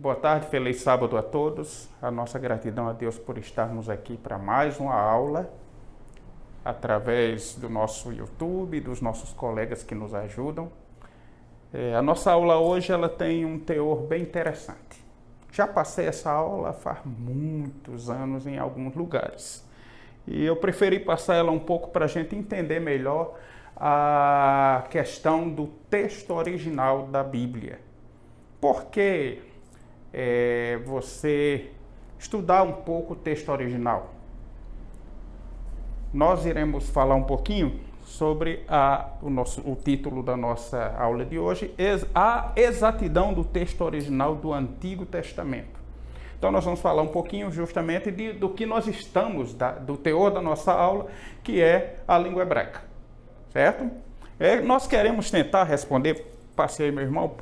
boa tarde, feliz sábado a todos. A nossa gratidão a Deus por estarmos aqui para mais uma aula, através do nosso YouTube, dos nossos colegas que nos ajudam. A nossa aula hoje ela tem um teor bem interessante. Já passei essa aula faz muitos anos em alguns lugares. E eu preferi passar ela um pouco para a gente entender melhor a questão do texto original da Bíblia. Por que você estudar um pouco o texto original? Nós iremos falar um pouquinho sobre o título da nossa aula de hoje, a exatidão do texto original do Antigo Testamento. Então nós vamos falar um pouquinho justamente do que nós estamos, do teor da nossa aula, que é a língua hebraica, certo? Nós queremos tentar responder, passei aí meu irmão,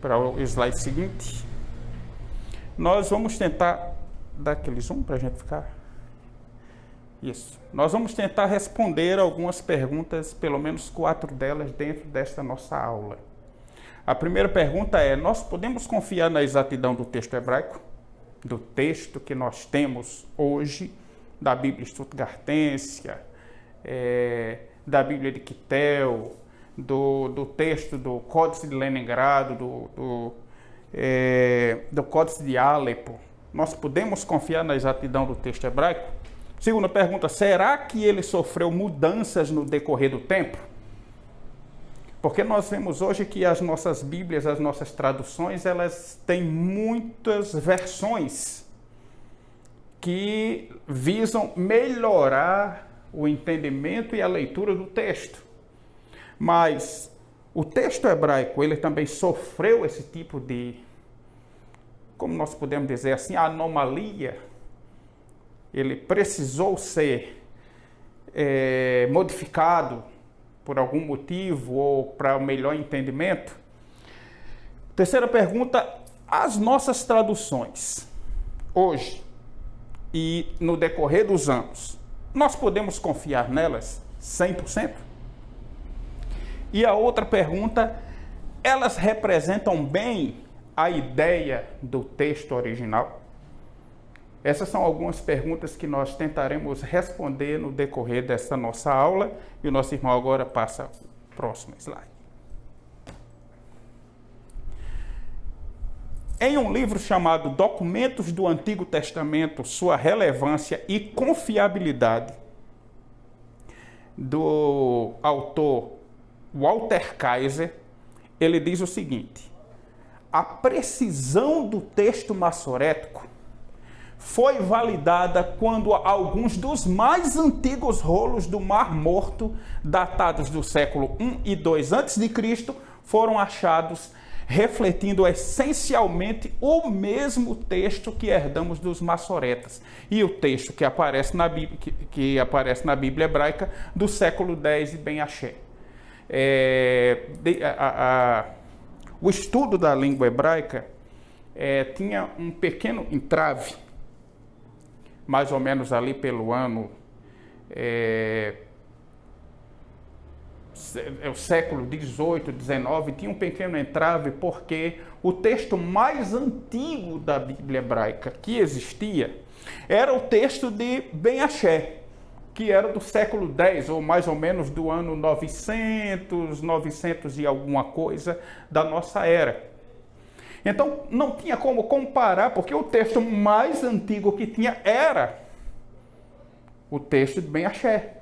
para o slide seguinte. Nós vamos tentar, dar aquele zoom para a gente ficar... Isso. Nós vamos tentar responder algumas perguntas, pelo menos 4 delas, dentro desta nossa aula. A primeira pergunta é: nós podemos confiar na exatidão do texto hebraico? Do texto que nós temos hoje, da Bíblia Stuttgartensia, da Bíblia de Quitel, do texto do Códice de Leningrado, do Códice de Alepo. Nós podemos confiar na exatidão do texto hebraico? Segunda pergunta: será que ele sofreu mudanças no decorrer do tempo? Porque nós vemos hoje que as nossas Bíblias, as nossas traduções, elas têm muitas versões que visam melhorar o entendimento e a leitura do texto. Mas o texto hebraico, ele também sofreu esse tipo de, como nós podemos dizer assim, anomalia. Ele precisou ser modificado por algum motivo ou para o melhor entendimento? Terceira pergunta: as nossas traduções, hoje e no decorrer dos anos, nós podemos confiar nelas 100%? E a outra pergunta: elas representam bem a ideia do texto original? Essas são algumas perguntas que nós tentaremos responder no decorrer dessa nossa aula. E o nosso irmão agora passa o próximo slide. Em um livro chamado Documentos do Antigo Testamento, Sua Relevância e Confiabilidade, do autor Walter Kaiser, ele diz o seguinte: a precisão do texto massorético foi validada quando alguns dos mais antigos rolos do Mar Morto, datados do século I e II a.C., foram achados, refletindo essencialmente o mesmo texto que herdamos dos massoretas e o texto que aparece na Bíblia hebraica do século X e bem axé. O estudo da língua hebraica tinha um pequeno entrave, mais ou menos ali pelo ano, o século XVIII, XIX, tinha um pequeno entrave porque o texto mais antigo da Bíblia hebraica que existia era o texto de Ben Axé, que era do século X, ou mais ou menos do ano 900 e alguma coisa da nossa era. Então, não tinha como comparar, porque o texto mais antigo que tinha era o texto de Ben Axé.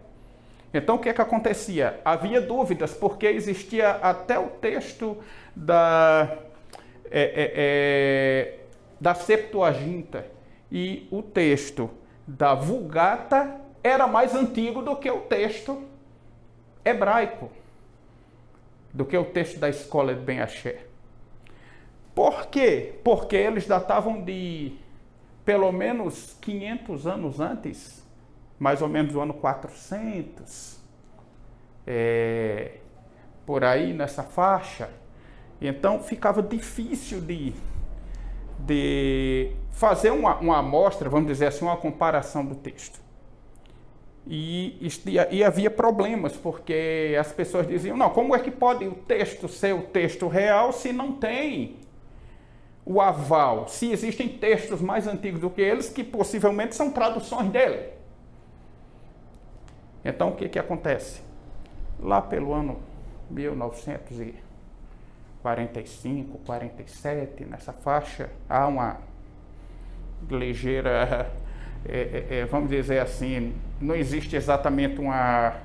Então, o que acontecia? Havia dúvidas, porque existia até o texto da Septuaginta, e o texto da Vulgata era mais antigo do que o texto hebraico, do que o texto da escola de Ben Axé. Por quê? Porque eles datavam de pelo menos 500 anos antes, mais ou menos do ano 400, por aí nessa faixa. Então ficava difícil de fazer uma amostra, vamos dizer assim, uma comparação do texto. E havia problemas, porque as pessoas diziam: não, como é que pode o texto ser o texto real se não tem o aval, se existem textos mais antigos do que eles, que possivelmente são traduções dele. Então, o que acontece? Lá pelo ano 1945, 47, nessa faixa, há uma ligeira, vamos dizer assim, não existe exatamente uma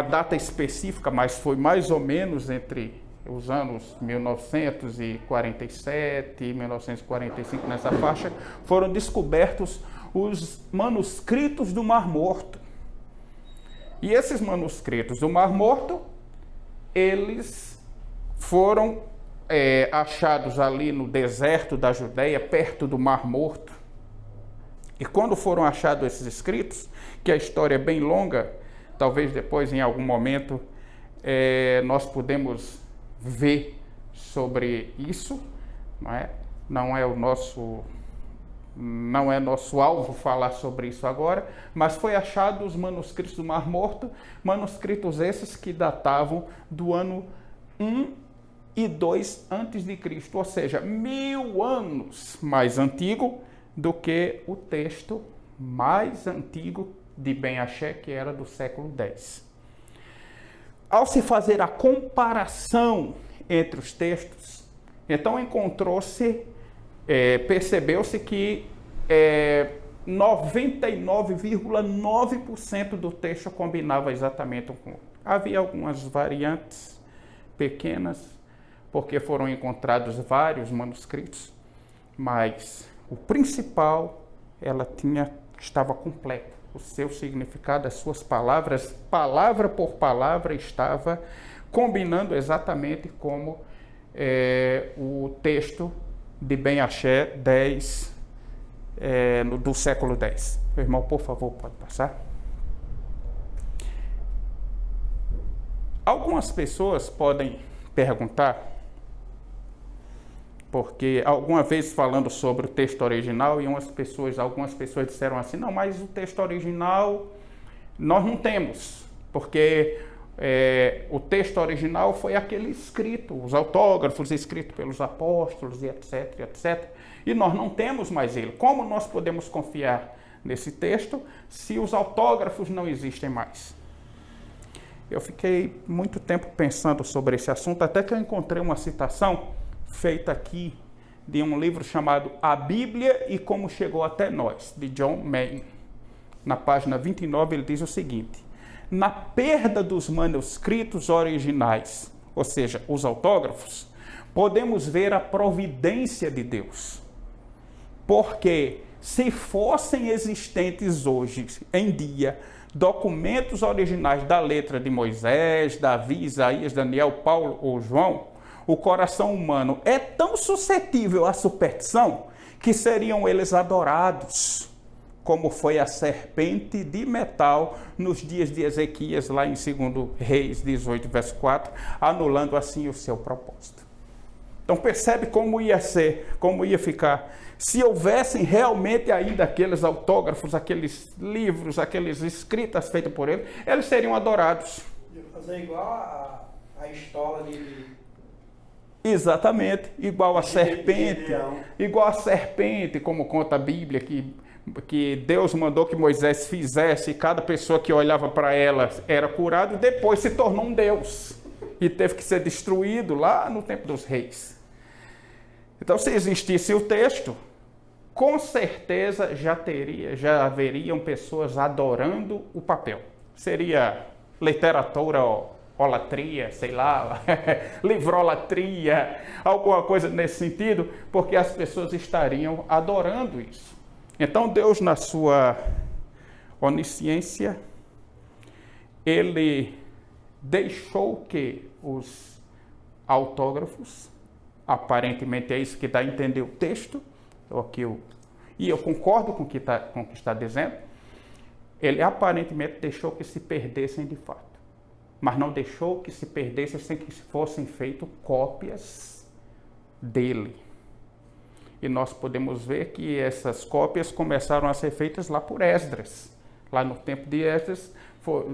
data específica, mas foi mais ou menos entre os anos 1947 e 1945, nessa faixa, foram descobertos os manuscritos do Mar Morto. E esses manuscritos do Mar Morto, eles foram achados ali no deserto da Judéia, perto do Mar Morto. E quando foram achados esses escritos, que a história é bem longa, talvez depois, em algum momento, nós podemos ver sobre isso, não é nosso alvo falar sobre isso agora, mas foi achado os manuscritos do Mar Morto, manuscritos esses que datavam do ano 1 e 2 a.C., ou seja, 1000 anos mais antigo do que o texto mais antigo de Ben Axé, que era do século X. Ao se fazer a comparação entre os textos, então percebeu-se que 99,9% do texto combinava exatamente com. Havia algumas variantes pequenas, porque foram encontrados vários manuscritos, mas o principal, estava completo. O seu significado, as suas palavras, palavra por palavra, estava combinando exatamente como o texto de Ben Axé 10, do século X. Meu irmão, por favor, pode passar. Algumas pessoas podem perguntar, porque alguma vez falando sobre o texto original, e algumas pessoas disseram assim, não, mas o texto original nós não temos, porque o texto original foi aquele escrito, os autógrafos escritos pelos apóstolos, e etc, etc. E nós não temos mais ele. Como nós podemos confiar nesse texto se os autógrafos não existem mais? Eu fiquei muito tempo pensando sobre esse assunto, até que eu encontrei uma citação feita aqui de um livro chamado A Bíblia e Como Chegou Até Nós, de John Maine. Na página 29 ele diz o seguinte: na perda dos manuscritos originais, ou seja, os autógrafos, podemos ver a providência de Deus. Porque se fossem existentes hoje em dia documentos originais da letra de Moisés, Davi, Isaías, Daniel, Paulo ou João, o coração humano é tão suscetível à superstição que seriam eles adorados, como foi a serpente de metal nos dias de Ezequias, lá em 2 Reis 18, verso 4, anulando assim o seu propósito. Então percebe como ia ser, como ia ficar. Se houvessem realmente ainda aqueles autógrafos, aqueles livros, aqueles escritas feitas por ele, eles seriam adorados. Fazer igual a estola de... Exatamente, igual a serpente, como conta a Bíblia, que Deus mandou que Moisés fizesse, e cada pessoa que olhava para ela era curado, e depois se tornou um Deus, e teve que ser destruído lá no tempo dos reis. Então, se existisse o texto, com certeza já haveriam pessoas adorando o papel. Seria literatura, olatria, sei lá, livrolatria, alguma coisa nesse sentido, porque as pessoas estariam adorando isso. Então Deus, na sua onisciência, ele deixou que os autógrafos, aparentemente é isso que dá a entender o texto, e eu concordo com o que está dizendo, ele aparentemente deixou que se perdessem de fato, mas não deixou que se perdessem sem que fossem feitas cópias dele. E nós podemos ver que essas cópias começaram a ser feitas lá por Esdras. Lá no tempo de Esdras,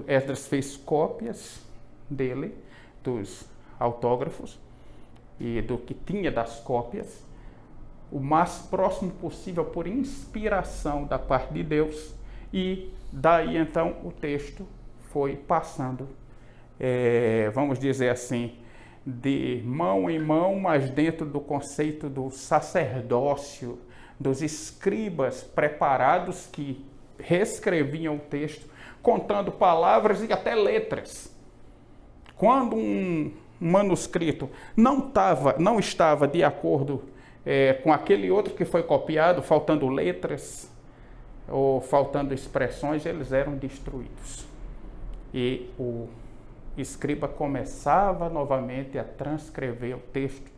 Esdras fez cópias dele, dos autógrafos, e do que tinha das cópias, o mais próximo possível por inspiração da parte de Deus, e daí então o texto foi passando, vamos dizer assim, de mão em mão, mas dentro do conceito do sacerdócio, dos escribas preparados que reescreviam o texto, contando palavras e até letras. Quando um manuscrito não estava de acordo com aquele outro que foi copiado, faltando letras ou faltando expressões, eles eram destruídos. E o escriba começava novamente a transcrever o texto.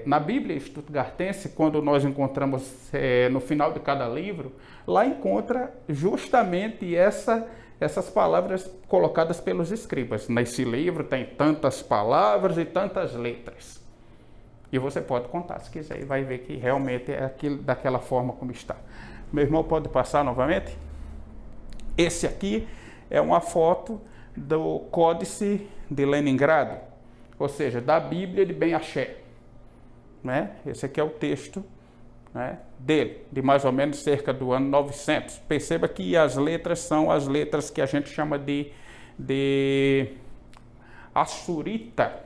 Na Bíblia Stuttgartense, quando nós encontramos no final de cada livro, lá encontra justamente essas palavras colocadas pelos escribas. Nesse livro tem tantas palavras e tantas letras. E você pode contar se quiser e vai ver que realmente é aquilo, daquela forma como está. Meu irmão pode passar novamente? Esse aqui é uma foto do Códice de Leningrado, ou seja, da Bíblia de Ben Asher, né? Esse aqui é o texto, né, dele, de mais ou menos cerca do ano 900. Perceba que as letras são as letras que a gente chama de assurita,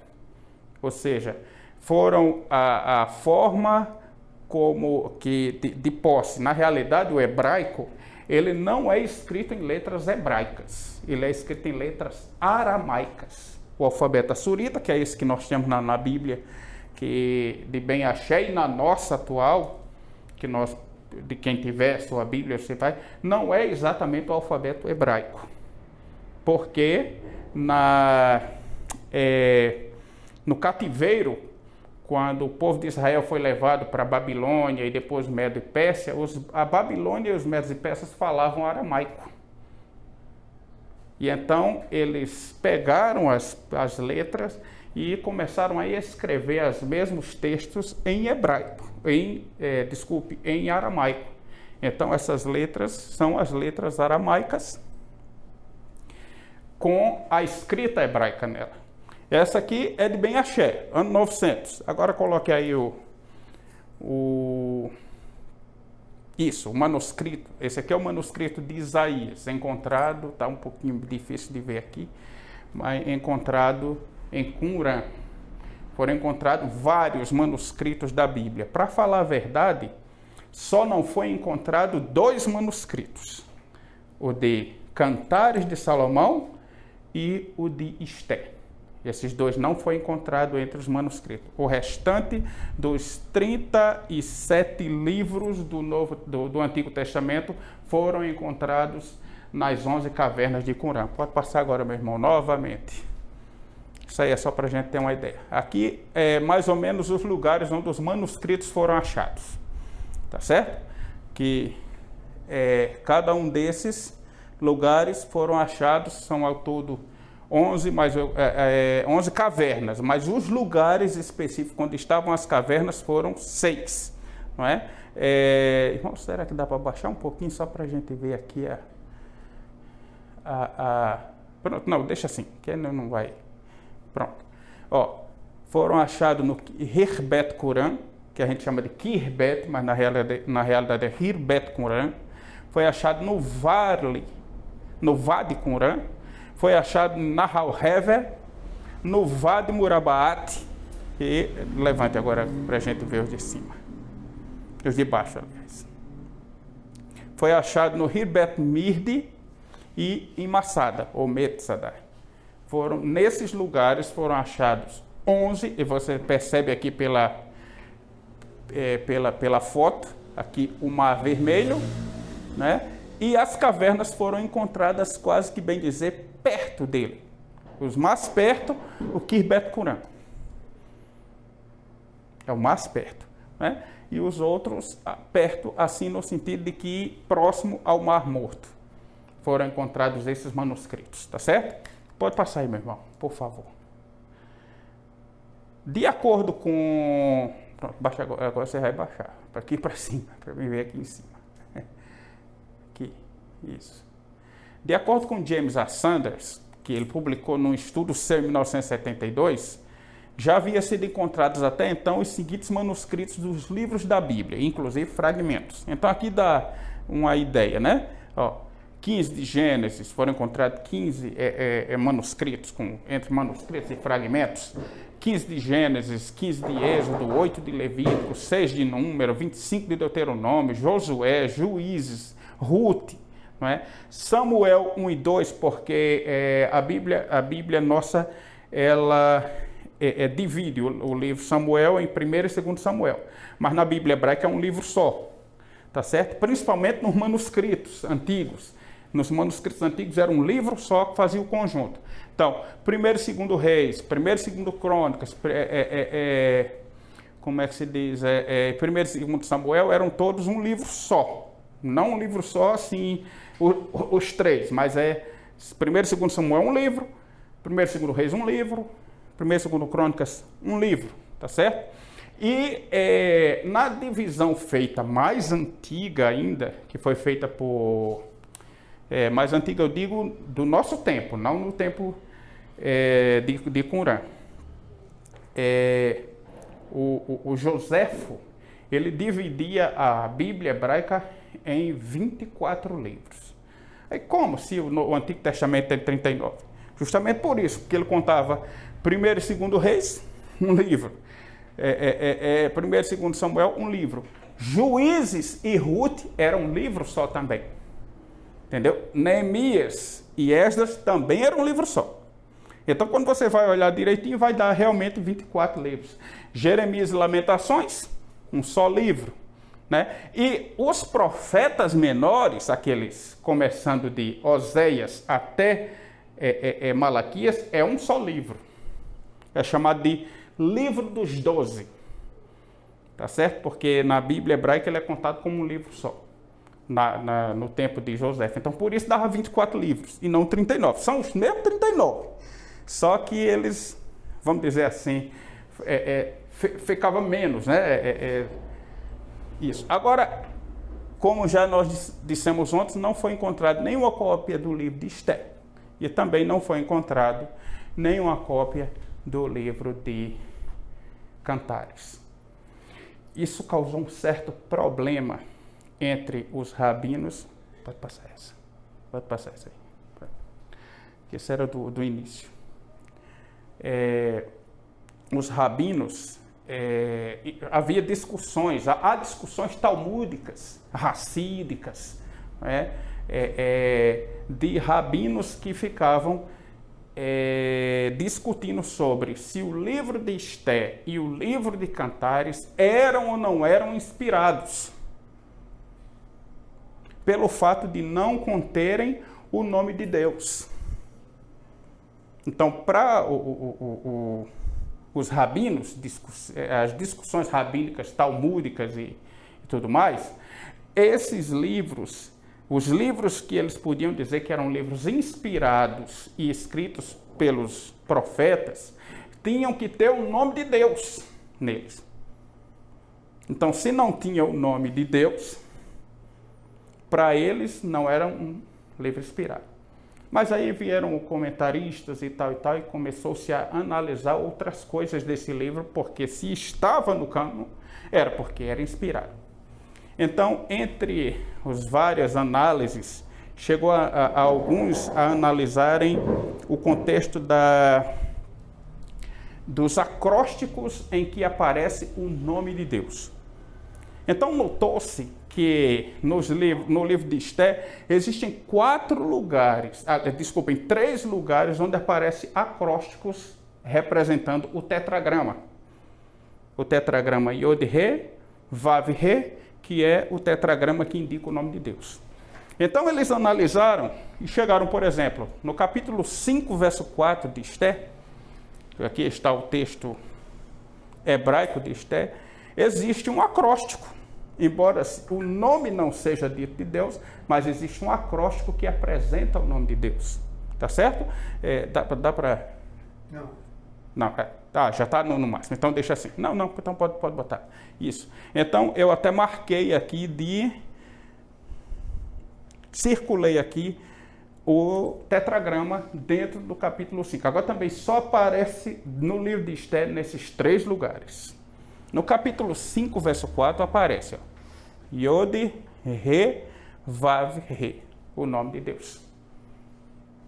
ou seja, foram a forma como que de posse. Na realidade, o hebraico, ele não é escrito em letras hebraicas, ele é escrito em letras aramaicas. O alfabeto assurita, que é esse que nós temos na Bíblia, que de Ben Asher, e na nossa atual, que nós, de quem tiver sua Bíblia, você vai, não é exatamente o alfabeto hebraico, porque no cativeiro, quando o povo de Israel foi levado para a Babilônia e depois Medo e Pérsia, a Babilônia e os Medos e Persas falavam aramaico. E então eles pegaram as letras e começaram a escrever os mesmos textos em hebraico, em aramaico. Então essas letras são as letras aramaicas com a escrita hebraica nela. Essa aqui é de Ben Asher, ano 900. Agora coloque aí o manuscrito. Esse aqui é o manuscrito de Isaías, encontrado, está um pouquinho difícil de ver aqui, mas encontrado em Qumran. Foram encontrados vários manuscritos da Bíblia. Para falar a verdade, só não foi encontrado 2 manuscritos. O de Cantares de Salomão e o de Esté. Esses 2 não foi encontrado entre os manuscritos. O restante dos 37 livros do Antigo Testamento foram encontrados nas 11 cavernas de Qumran. Pode passar agora, meu irmão, novamente. Isso aí é só para a gente ter uma ideia. Aqui é mais ou menos os lugares onde os manuscritos foram achados. Tá certo? Que cada um desses lugares foram achados, são ao todo 11 cavernas, mas os lugares específicos onde estavam as cavernas foram 6, não é? Irmão, será que dá para baixar um pouquinho só para a gente ver aqui pronto, não, deixa assim, que não vai. Pronto. Ó, foram achados no Hirbet Qumran, que a gente chama de Kirbet, mas na realidade é Hirbet Qumran. Foi achado no Vade Qumran. Foi achado na Nahal Hever, no Vade Murabaat, e levante agora para a gente ver os de cima, os de baixo, aliás. Foi achado no Hirbet Mirdi e em Massada, ou Metzada. Nesses lugares foram achados 11, e você percebe aqui pela foto, aqui o Mar Vermelho, né? E as cavernas foram encontradas quase que bem dizer perto dele. Os mais perto, o Kirbet Qumran. É o mais perto, né? E os outros perto, assim no sentido de que próximo ao Mar Morto. Foram encontrados esses manuscritos, tá certo? Pode passar aí, meu irmão, por favor. De acordo com... Pronto, baixa agora você vai baixar. Para aqui para cima, para mim ver aqui em cima. Aqui, isso. De acordo com James A. Sanders, que ele publicou num estudo seu em 1972, já havia sido encontrados até então os seguintes manuscritos dos livros da Bíblia, inclusive fragmentos. Então aqui dá uma ideia, né? 15 de Gênesis, foram encontrados 15 manuscritos, entre manuscritos e fragmentos. 15 de Gênesis, 15 de Êxodo, 8 de Levítico, 6 de Número, 25 de Deuteronômio, Josué, Juízes, Ruth, não é? Samuel 1 e 2, porque a Bíblia nossa, ela divide o livro Samuel em 1º e 2º Samuel, mas na Bíblia hebraica é um livro só, tá certo? Principalmente nos manuscritos antigos. Nos manuscritos antigos era um livro só que fazia o conjunto. Então, 1º e 2º Reis, 1º e 2º Crônicas, como é que se diz? 1º e 2º Samuel eram todos um livro só. Não um livro só, assim, os três, mas 1º e 2º Samuel um livro, 1º e 2º Reis um livro, 1º e 2º Crônicas um livro, tá certo? E na divisão feita mais antiga ainda, que foi feita por... mais antiga eu digo do nosso tempo, não no tempo de Qumran. O Joséfo, ele dividia a Bíblia hebraica em 24 livros. Aí como se o Antigo Testamento tem 39? Justamente por isso, porque ele contava 1º e 2º Reis, um livro. 1º e 2º Samuel, um livro. Juízes e Ruth eram um livro só também. Entendeu? Neemias e Esdras também eram um livro só. Então, quando você vai olhar direitinho, vai dar realmente 24 livros. Jeremias e Lamentações, um só livro, né? E os profetas menores, aqueles começando de Oséias até Malaquias, é um só livro. É chamado de Livro dos 12. Tá certo? Porque na Bíblia hebraica ele é contado como um livro só. No tempo de José. Então, por isso dava 24 livros e não 39. São os mesmos 39. Só que eles, vamos dizer assim, ficava menos, né? Isso. Agora, como já nós dissemos ontem, não foi encontrado nenhuma cópia do livro de Esté. E também não foi encontrado nenhuma cópia do livro de Cantares. Isso causou um certo problema entre os rabinos. Pode passar essa aí. Esse era do início. Os rabinos, havia discussões, há discussões talmúdicas, racídicas, de rabinos que ficavam discutindo sobre se o livro de Esté e o livro de Cantares eram ou não eram inspirados, pelo fato de não conterem o nome de Deus. Então, para os rabinos, as discussões rabínicas, talmúdicas e tudo mais, esses livros, os livros que eles podiam dizer que eram livros inspirados e escritos pelos profetas, tinham que ter o nome de Deus neles. Então, se não tinha o nome de Deus, para eles não era um livro inspirado. Mas aí vieram comentaristas e tal, e começou-se a analisar outras coisas desse livro, porque se estava no cânon, era porque era inspirado. Então, entre as várias análises, chegou a alguns a analisarem o contexto dos acrósticos em que aparece o nome de Deus. Então, notou-se que no livro de Esté existem 3 lugares onde aparecem acrósticos representando o tetragrama. O tetragrama Yod-He, Vav-He, que é o tetragrama que indica o nome de Deus. Então eles analisaram e chegaram, por exemplo, no capítulo 5, verso 4 de Esté, aqui está o texto hebraico de Esté, existe um acróstico. Embora o nome não seja dito de Deus, mas existe um acróstico que apresenta o nome de Deus. Tá certo? Dá para... Não. Não, já está no máximo. Então deixa assim. Não, então pode botar. Isso. Então eu até marquei aqui circulei aqui o tetragrama dentro do capítulo 5. Agora também só aparece no livro de Esther nesses 3 lugares. No capítulo 5, verso 4, aparece Yod, Re, Vav, Re, o nome de Deus.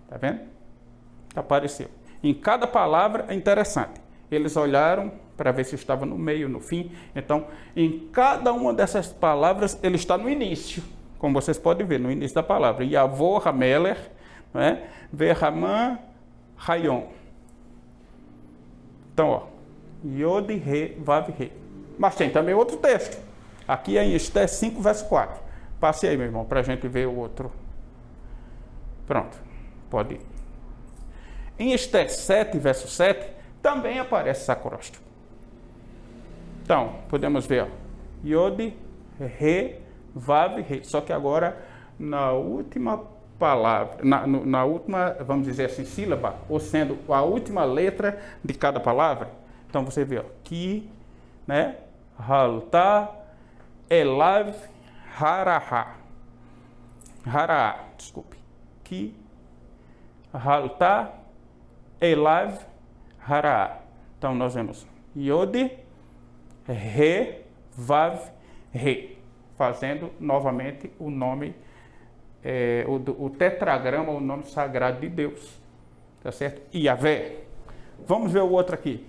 Está vendo? Apareceu. Em cada palavra é interessante. Eles olharam para ver se estava no meio, no fim. Então, em cada uma dessas palavras, ele está no início. Como vocês podem ver, no início da palavra. Yavor, Hameler, Verhaman, Rayon. Então, ó. Yod, Re, Vav, Re. Mas tem também outro texto. Aqui é em Esther 5, verso 4. Passe aí, meu irmão, para a gente ver o outro. Pronto. Pode ir. Em Esther 7, verso 7, também aparece esse acróstico. Então, podemos ver, ó. Yod, Re, Vav, Re. Só que agora, na última palavra, na última, vamos dizer assim, sílaba, ou sendo a última letra de cada palavra. Então, você vê, ó. Ki, né? Halta, Elav, Haraha. Haraha, desculpe. Ki, Halta, Elav, Haraha. Então, nós vemos Yod, Re, Vav, Re. Fazendo novamente o nome, o tetragrama, o nome sagrado de Deus. Tá certo? Yahvé. Vamos ver o outro aqui.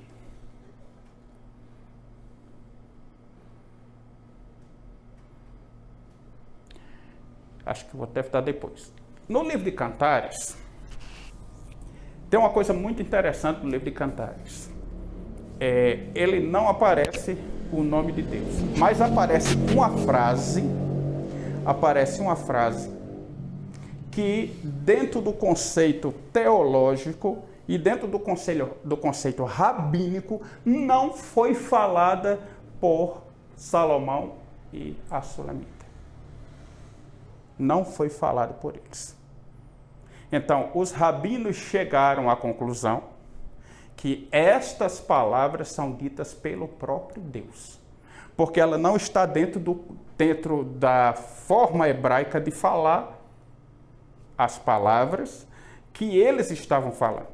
Acho que vou até dar depois. No livro de Cantares, tem uma coisa muito interessante no livro de Cantares. Ele não aparece o nome de Deus, mas aparece uma frase que dentro do conceito teológico e dentro do conceito rabínico não foi falada por Salomão e a Sulamita. Não foi falado por eles. Então, os rabinos chegaram à conclusão que estas palavras são ditas pelo próprio Deus, porque ela não está dentro da forma hebraica de falar as palavras que eles estavam falando.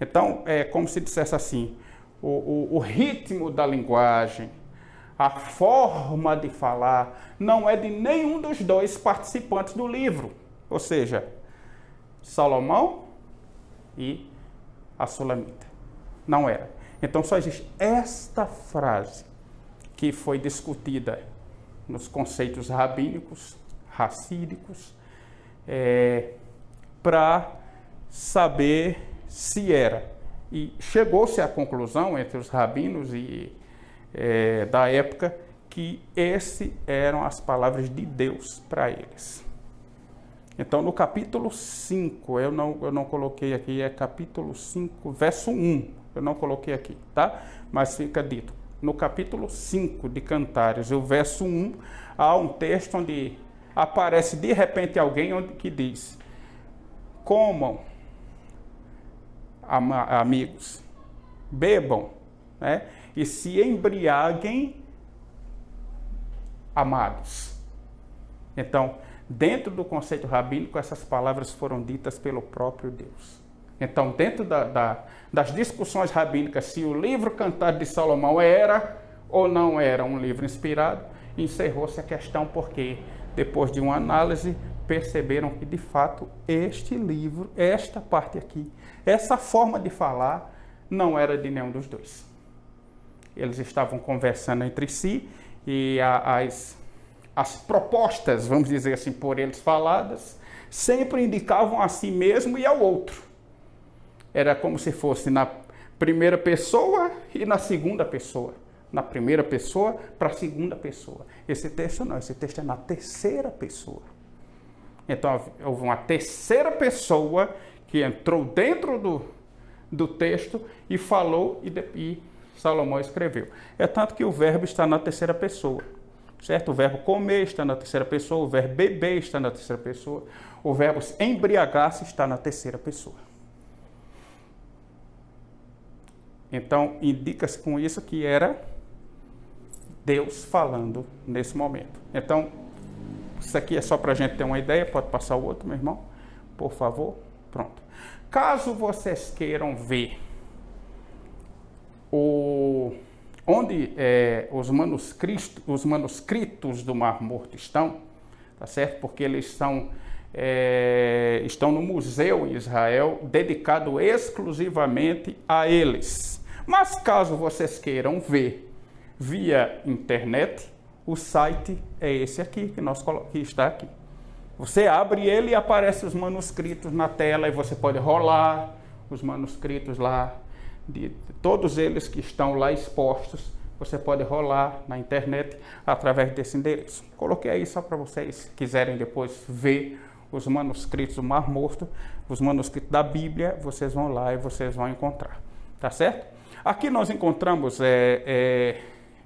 Então, é como se dissesse assim, o ritmo da linguagem, a forma de falar, não é de nenhum dos dois participantes do livro, ou seja, Salomão e a Sulamita. Não era. Então só existe esta frase que foi discutida nos conceitos rabínicos, racídicos, para saber se era. E chegou-se à conclusão entre os rabinos da época que essas eram as palavras de Deus para eles. Então, no capítulo 5, eu não coloquei aqui, é capítulo 5, verso 1, eu não coloquei aqui, tá? Mas fica dito, no capítulo 5 de Cantares, o verso 1, há um texto onde aparece de repente alguém que diz: comam, amigos, bebam, né? E se embriaguem, amados. Então, dentro do conceito rabínico, essas palavras foram ditas pelo próprio Deus. Então, dentro das discussões rabínicas, se o livro Cantares de Salomão era ou não era um livro inspirado, encerrou-se a questão, porque depois de uma análise, perceberam que, de fato, este livro, esta parte aqui, essa forma de falar, não era de nenhum dos dois. Eles estavam conversando entre si e as propostas, vamos dizer assim, por eles faladas, sempre indicavam a si mesmo e ao outro. Era como se fosse na primeira pessoa e na segunda pessoa. Na primeira pessoa para a segunda pessoa. Esse texto não, esse texto é na terceira pessoa. Então, houve uma terceira pessoa que entrou dentro do texto e falou e Salomão escreveu. É tanto que o verbo está na terceira pessoa. Certo? O verbo comer está na terceira pessoa, o verbo beber está na terceira pessoa, o verbo embriagar-se está na terceira pessoa. Então, indica-se com isso que era Deus falando nesse momento. Então, isso aqui é só para a gente ter uma ideia, pode passar o outro, meu irmão, por favor. Pronto. Caso vocês queiram ver onde os manuscritos do Mar Morto estão, tá certo? Porque eles estão no museu em Israel, dedicado exclusivamente a eles. Mas caso vocês queiram ver via internet, o site é esse aqui, que está aqui. Você abre ele e aparecem os manuscritos na tela e você pode rolar os manuscritos lá, de todos eles que estão lá expostos, você pode rolar na internet através desse endereço. Coloquei aí só para vocês quiserem depois ver os manuscritos do Mar Morto, os manuscritos da Bíblia, vocês vão lá e vocês vão encontrar, tá certo? Aqui nós encontramos,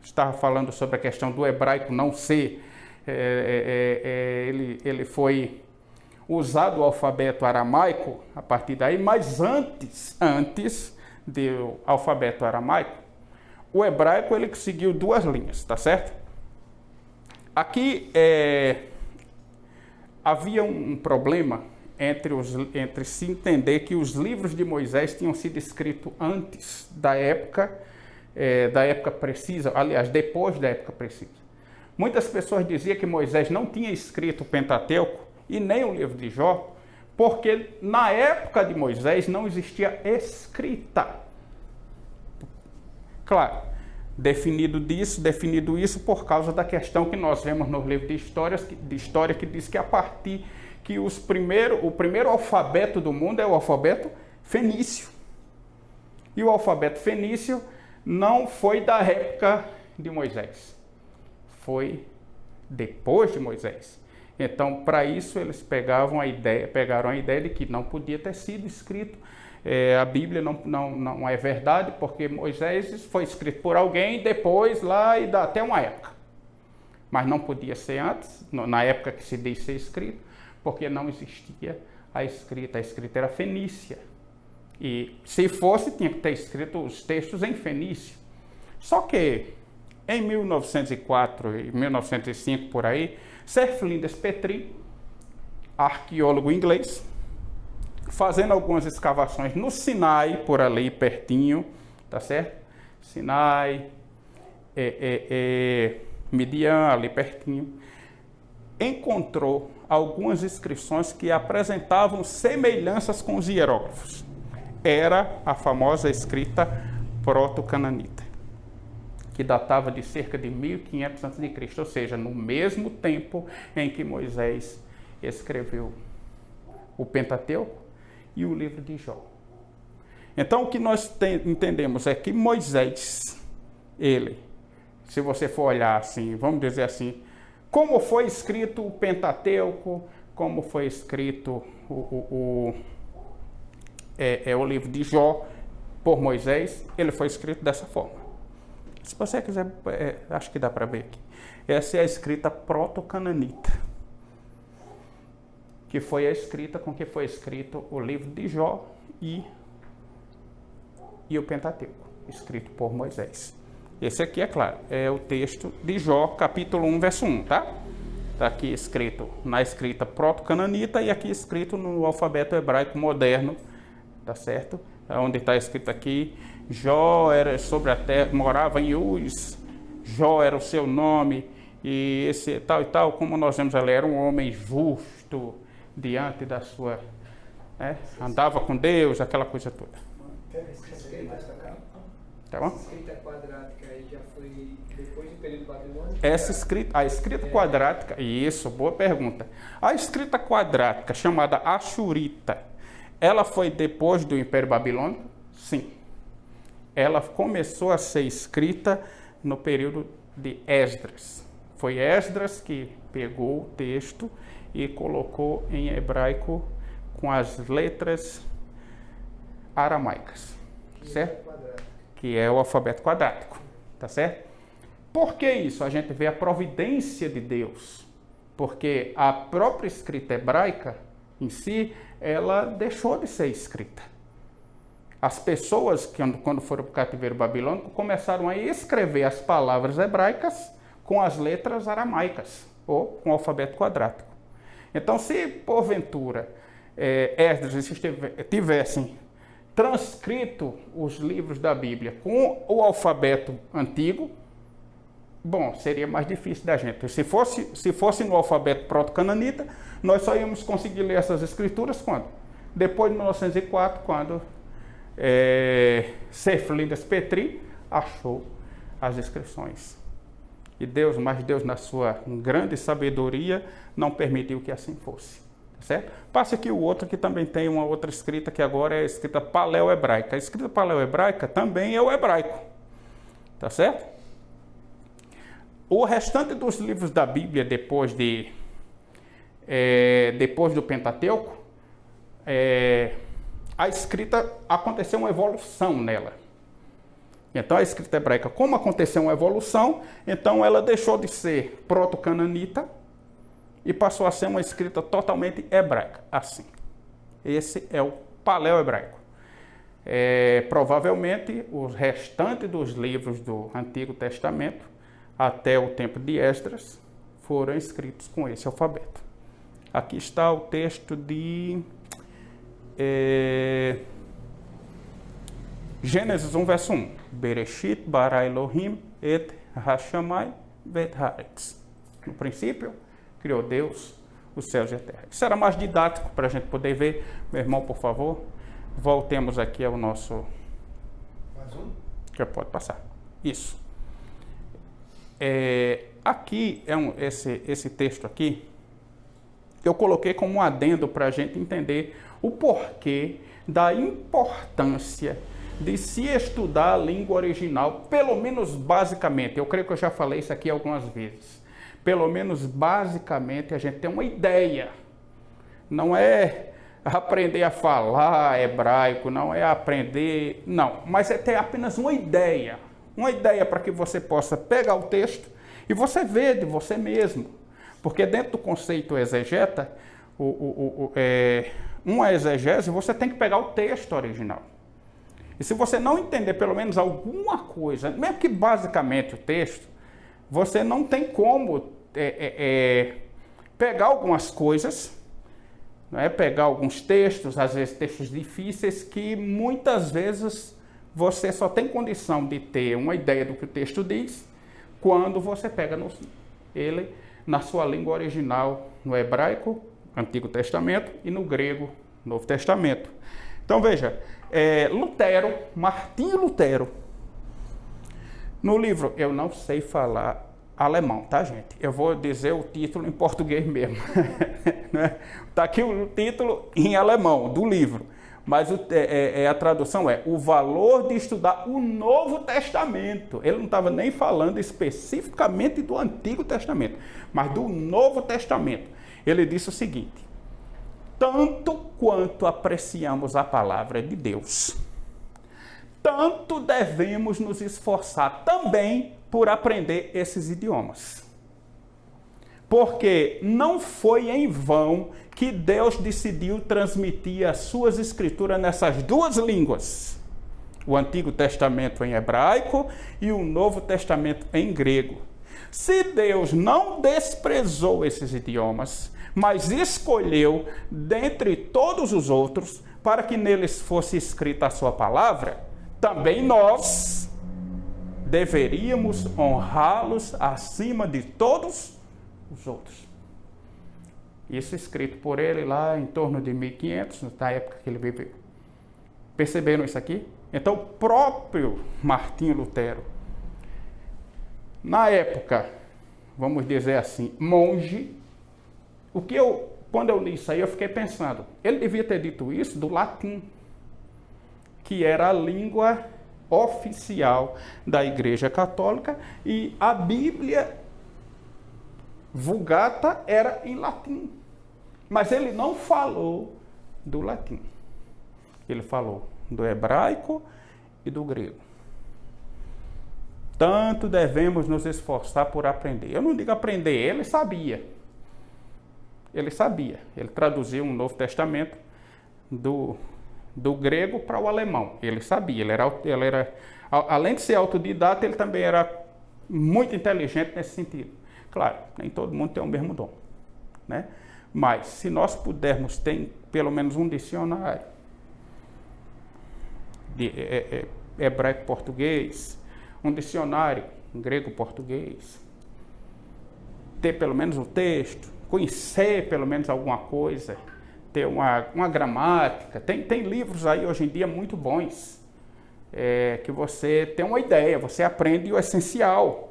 estava falando sobre a questão do hebraico não ser, ele foi usado o alfabeto aramaico a partir daí, mas antes do alfabeto aramaico, o hebraico ele seguiu duas linhas, tá certo? Aqui havia um problema entre se entender que os livros de Moisés tinham sido escritos antes da época precisa, aliás, depois da época precisa. Muitas pessoas diziam que Moisés não tinha escrito o Pentateuco e nem o livro de Jó, porque na época de Moisés não existia escrita. Claro, definido isso por causa da questão que nós vemos no livro de história que diz que a partir que o primeiro alfabeto do mundo é o alfabeto fenício. E o alfabeto fenício não foi da época de Moisés, foi depois de Moisés. Então, para isso, eles pegaram a ideia de que não podia ter sido escrito. A Bíblia não é verdade, porque Moisés foi escrito por alguém, depois lá e dá até uma época. Mas não podia ser antes, na época que se diz ser escrito, porque não existia a escrita era fenícia. E se fosse, tinha que ter escrito os textos em fenício. Só que em 1904 e 1905, por aí, Sir Flinders Petrie, arqueólogo inglês, fazendo algumas escavações no Sinai, por ali pertinho, tá certo? Sinai, Midian, ali pertinho, encontrou algumas inscrições que apresentavam semelhanças com os hieróglifos. Era a famosa escrita proto-cananita, que datava de cerca de 1500 a.C., ou seja, no mesmo tempo em que Moisés escreveu o Pentateuco e o livro de Jó. Então, o que nós entendemos é que Moisés, se você for olhar assim, vamos dizer assim, como foi escrito o Pentateuco, como foi escrito o livro de Jó por Moisés, ele foi escrito dessa forma. Se você quiser, acho que dá para ver aqui. Essa é a escrita proto-cananita, que foi a escrita com que foi escrito o livro de Jó e o Pentateuco, escrito por Moisés. Esse aqui, é claro, é o texto de Jó, capítulo 1, verso 1, tá? Está aqui escrito na escrita proto-cananita e aqui escrito no alfabeto hebraico moderno, tá certo? Onde está escrito aqui, Jó era sobre a terra, morava em Uz, Jó era o seu nome, e esse tal e tal, como nós vemos ali, era um homem justo diante da sua, andava com Deus, aquela coisa toda. Tá bom? Essa escrita quadrática aí já foi depois do período babilônico? A escrita quadrática, isso, boa pergunta. A escrita quadrática, chamada Ashurita, ela foi depois do Império Babilônico? Sim. Ela começou a ser escrita no período de Esdras. Foi Esdras que pegou o texto e colocou em hebraico com as letras aramaicas, certo? Que é o alfabeto quadrático, tá certo? Por que isso? A gente vê a providência de Deus, porque a própria escrita hebraica em si, ela deixou de ser escrita. As pessoas que quando foram para o cativeiro babilônico começaram a escrever as palavras hebraicas com as letras aramaicas ou com o alfabeto quadrático. Então, se porventura Esdras tivessem transcrito os livros da Bíblia com o alfabeto antigo, bom, seria mais difícil da gente. Se fosse no alfabeto proto-cananita, nós só íamos conseguir ler essas escrituras quando? Depois de 1904, quando Seflindas Petri achou as inscrições. E Deus, na sua grande sabedoria, não permitiu que assim fosse. Tá certo? Passe aqui o outro, que também tem uma outra escrita, que agora é a escrita paleo-hebraica. A escrita paleo-hebraica também é o hebraico. Tá certo? O restante dos livros da Bíblia, depois do Pentateuco, a escrita aconteceu uma evolução nela. Então a escrita hebraica, como aconteceu uma evolução, então ela deixou de ser proto-cananita e passou a ser uma escrita totalmente hebraica, assim. Esse é o paleo-hebraico. Provavelmente os restantes dos livros do Antigo Testamento, até o tempo de Esdras, foram escritos com esse alfabeto. Aqui está o texto de Gênesis 1, verso 1. Bereshit bara Elohim et hashamai vet haaretz. No princípio, criou Deus os céus e a terra. Isso era mais didático para a gente poder ver. Meu irmão, por favor, voltemos aqui ao nosso... Mais um? Já pode passar. Isso. Aqui, esse texto aqui, eu coloquei como um adendo para a gente entender o porquê da importância de se estudar a língua original, pelo menos basicamente. Eu creio que eu já falei isso aqui algumas vezes. Pelo menos basicamente a gente tem uma ideia. Não é aprender a falar hebraico, não é aprender... Não, mas é ter apenas uma ideia. Uma ideia para que você possa pegar o texto e você ver de você mesmo. Porque dentro do conceito exegeta, uma exegese, você tem que pegar o texto original. E se você não entender pelo menos alguma coisa, mesmo que basicamente o texto, você não tem como pegar algumas coisas, pegar alguns textos, às vezes textos difíceis, que muitas vezes você só tem condição de ter uma ideia do que o texto diz quando você pega ele na sua língua original, no hebraico, Antigo Testamento, e no grego, Novo Testamento. Então veja, Martinho Lutero, no livro, eu não sei falar alemão, tá, gente? Eu vou dizer o título em português mesmo. Está aqui o título em alemão do livro, mas a tradução é O Valor de Estudar o Novo Testamento. Ele não estava nem falando especificamente do Antigo Testamento, mas do Novo Testamento. Ele disse o seguinte: tanto quanto apreciamos a palavra de Deus, tanto devemos nos esforçar também por aprender esses idiomas. Porque não foi em vão que Deus decidiu transmitir as suas escrituras nessas duas línguas. O Antigo Testamento em hebraico e o Novo Testamento em grego. Se Deus não desprezou esses idiomas, mas escolheu dentre todos os outros para que neles fosse escrita a sua palavra, também nós deveríamos honrá-los acima de todos os outros. Isso escrito por ele lá em torno de 1500, na época que ele viveu. Perceberam isso aqui? Então, o próprio Martinho Lutero, na época, vamos dizer assim, monge, quando eu li isso aí, eu fiquei pensando, ele devia ter dito isso do latim, que era a língua oficial da Igreja Católica, e a Bíblia Vulgata era em latim. Mas ele não falou do latim. Ele falou do hebraico e do grego. Tanto devemos nos esforçar por aprender. Eu não digo aprender, ele sabia. Ele sabia. Ele traduziu um Novo Testamento do grego para o alemão. Ele sabia. Ele era, além de ser autodidata, ele também era muito inteligente nesse sentido. Claro, nem todo mundo tem o mesmo dom, né? Mas se nós pudermos ter pelo menos um dicionário de hebraico-português, um dicionário grego-português, ter pelo menos o texto, conhecer pelo menos alguma coisa, ter uma gramática. Tem livros aí hoje em dia muito bons, que você tem uma ideia, você aprende o essencial.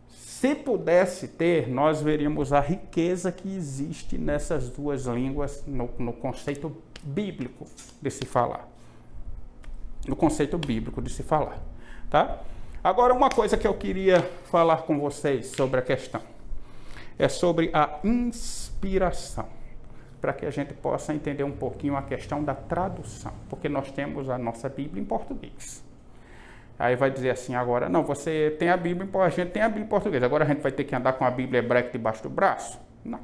Se pudesse ter, nós veríamos a riqueza que existe nessas duas línguas no conceito bíblico de se falar. No conceito bíblico de se falar, tá? Agora, uma coisa que eu queria falar com vocês sobre a questão é sobre a inspiração, para que a gente possa entender um pouquinho a questão da tradução, porque nós temos a nossa Bíblia em português. Aí vai dizer assim, agora, não, você tem a Bíblia, a gente tem a Bíblia em português, agora a gente vai ter que andar com a Bíblia hebraica debaixo do braço? Não.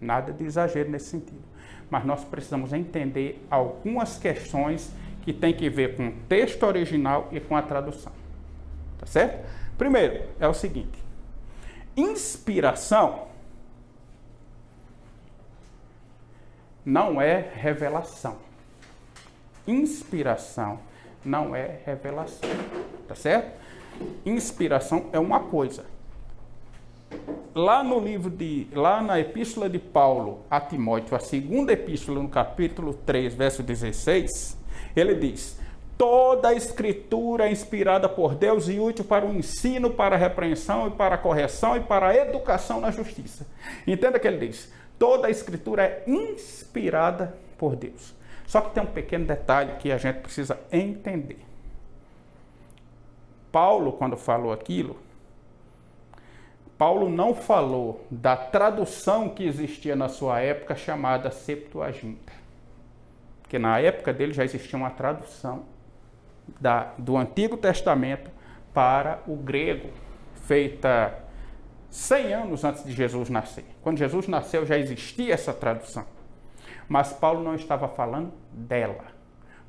Nada de exagero nesse sentido. Mas nós precisamos entender algumas questões que tem que ver com o texto original e com a tradução. Tá certo? Primeiro, é o seguinte. Inspiração não é revelação. Inspiração não é revelação. Tá certo? Inspiração é uma coisa. Lá na epístola de Paulo a Timóteo, a segunda epístola, no capítulo 3, verso 16, ele diz: toda a escritura é inspirada por Deus e útil para o ensino, para a repreensão e para a correção e para a educação na justiça. Entenda que ele diz: toda a escritura é inspirada por Deus. Só que tem um pequeno detalhe que a gente precisa entender. Paulo, quando falou aquilo, Paulo não falou da tradução que existia na sua época chamada Septuaginta. Porque na época dele já existia uma tradução do Antigo Testamento para o grego, feita 100 anos antes de Jesus nascer. Quando Jesus nasceu já existia essa tradução. Mas Paulo não estava falando dela.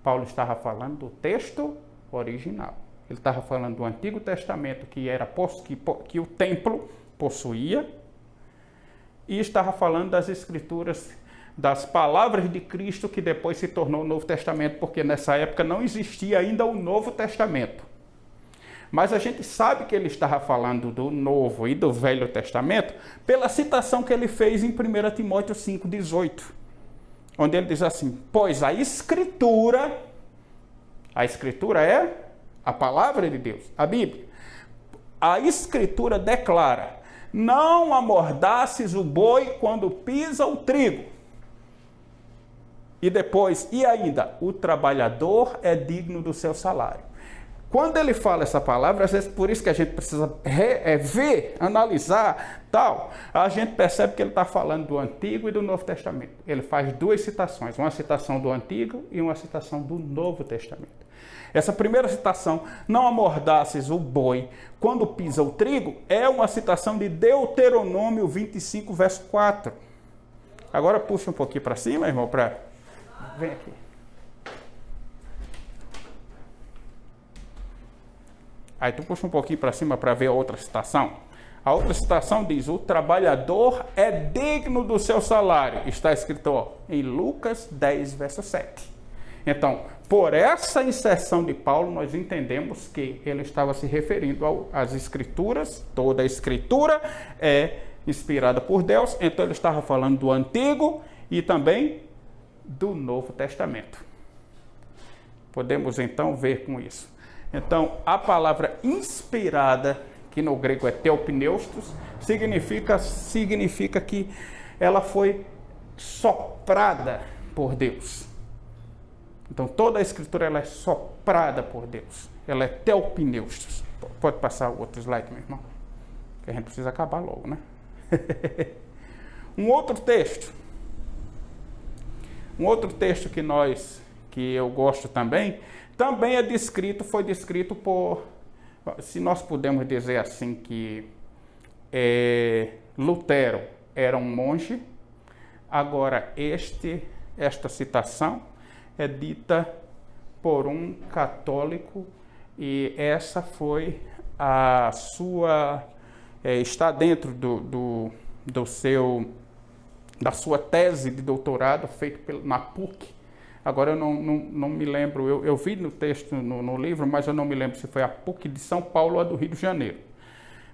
Paulo estava falando do texto original. Ele estava falando do Antigo Testamento que o templo possuía, e estava falando das Escrituras, das palavras de Cristo que depois se tornou o Novo Testamento, porque nessa época não existia ainda o Novo Testamento. Mas a gente sabe que ele estava falando do Novo e do Velho Testamento pela citação que ele fez em 1 Timóteo 5,18, onde ele diz assim: pois a Escritura é a palavra de Deus, a Bíblia. A Escritura declara: não amordaces o boi quando pisa o trigo. E depois, e ainda, o trabalhador é digno do seu salário. Quando ele fala essa palavra, às vezes por isso que a gente precisa ver, analisar, tal, a gente percebe que ele está falando do Antigo e do Novo Testamento. Ele faz duas citações, uma citação do Antigo e uma citação do Novo Testamento. Essa primeira citação, não amordaces o boi quando pisa o trigo, é uma citação de Deuteronômio 25, verso 4. Agora puxa um pouquinho para cima, irmão, vem aqui. Aí tu puxa um pouquinho para cima para ver a outra citação. A outra citação diz: o trabalhador é digno do seu salário. Está escrito em Lucas 10, verso 7. Então, por essa inserção de Paulo, nós entendemos que ele estava se referindo às Escrituras. Toda a Escritura é inspirada por Deus. Então, ele estava falando do Antigo e também do Novo Testamento. Podemos, então, ver com isso. Então, a palavra inspirada, que no grego é theopneustos, significa que ela foi soprada por Deus. Então, toda a Escritura ela é soprada por Deus. Ela é theopneustos. Pode passar o outro slide, meu irmão? Que a gente precisa acabar logo, né? Um outro texto que eu gosto também foi descrito por, se nós podemos dizer assim, que Lutero era um monge. Agora, esta citação é dita por um católico, e essa foi a sua... está dentro do seu da sua tese de doutorado, feita na PUC. Agora eu não me lembro, eu vi no texto, no livro, mas eu não me lembro se foi a PUC de São Paulo ou a do Rio de Janeiro.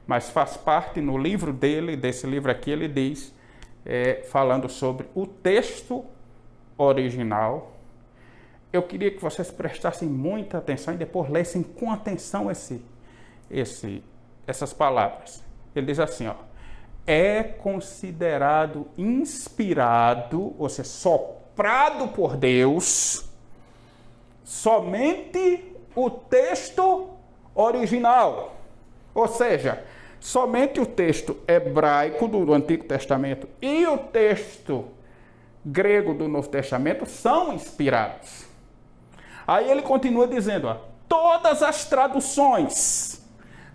Mas faz parte, no livro dele, desse livro aqui, ele diz, falando sobre o texto original. Eu queria que vocês prestassem muita atenção e depois lessem com atenção essas palavras. Ele diz assim, ó, é considerado inspirado, ou seja, soprado por Deus, somente o texto original. Ou seja, somente o texto hebraico do Antigo Testamento e o texto grego do Novo Testamento são inspirados. Aí ele continua dizendo, ó, todas as traduções,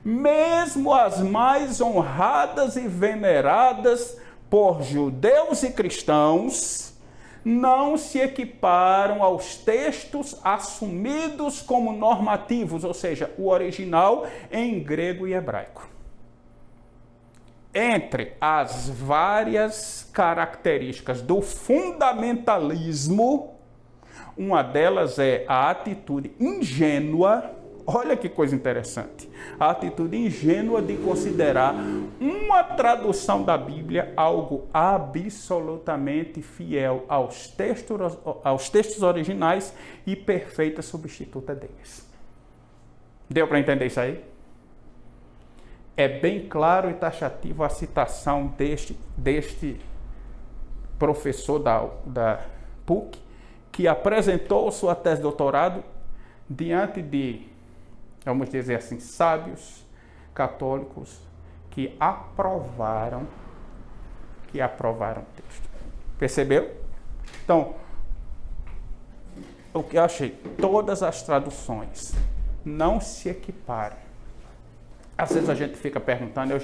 mesmo as mais honradas e veneradas por judeus e cristãos, não se equiparam aos textos assumidos como normativos, ou seja, o original em grego e hebraico. Entre as várias características do fundamentalismo, uma delas é a atitude ingênua, olha que coisa interessante, a atitude ingênua de considerar uma tradução da Bíblia algo absolutamente fiel aos textos originais e perfeita substituta deles. Deu para entender isso aí? É bem claro e taxativo a citação deste professor da PUC, que apresentou sua tese de doutorado diante de, vamos dizer assim, sábios católicos que aprovaram o texto. Percebeu? Então, o que eu achei, todas as traduções não se equiparam. Às vezes a gente fica perguntando,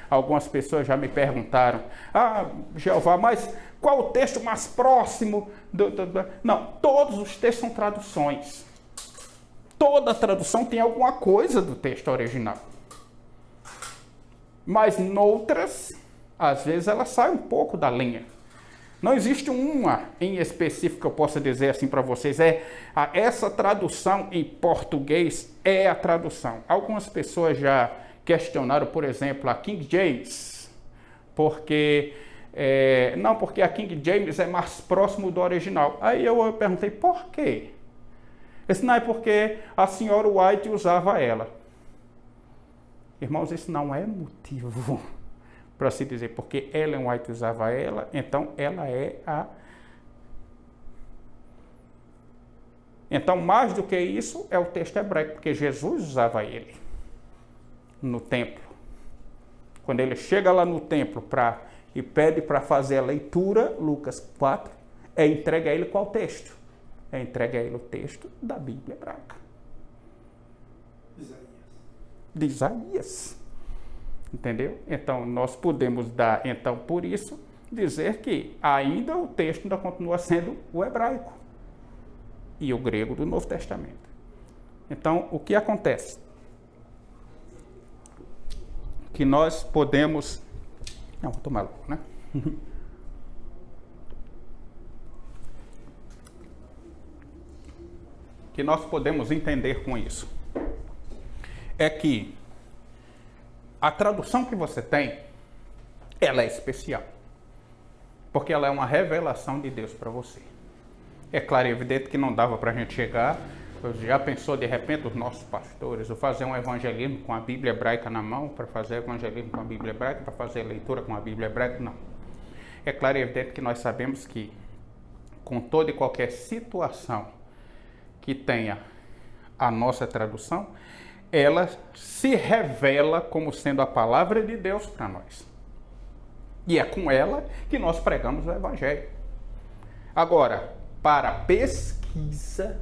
algumas pessoas já me perguntaram, Jeová, mas qual o texto mais próximo? Não, todos os textos são traduções. Toda tradução tem alguma coisa do texto original. Mas noutras, às vezes ela sai um pouco da linha. Não existe uma em específico que eu possa dizer assim para vocês, essa tradução em português é a tradução. Algumas pessoas já questionaram, por exemplo, a King James, porque a King James é mais próximo do original. Aí eu perguntei, por quê? Esse não é porque a senhora White usava ela. Irmãos, isso não é motivo para se dizer, porque Ellen White usava ela, então ela é a... Então, mais do que isso, é o texto hebraico, porque Jesus usava ele no templo. Quando ele chega lá no templo e pede para fazer a leitura, Lucas 4, é entregue a ele qual texto? É entregue a ele o texto da Bíblia hebraica. De Isaías. Entendeu? Então, nós podemos por isso, dizer que ainda o texto ainda continua sendo o hebraico e o grego do Novo Testamento. Então, o que acontece? Que nós podemos... Não, vou tomar logo, né? Que nós podemos entender com isso é que a tradução que você tem, ela é especial, porque ela é uma revelação de Deus para você. É claro e evidente que não dava para a gente chegar, já pensou de repente os nossos pastores, ou fazer um evangelismo com a Bíblia hebraica na mão, para fazer evangelismo com a Bíblia hebraica, para fazer leitura com a Bíblia hebraica, não. É claro e evidente que nós sabemos que, com toda e qualquer situação que tenha a nossa tradução, ela se revela como sendo a palavra de Deus para nós. E é com ela que nós pregamos o Evangelho. Agora, para pesquisa,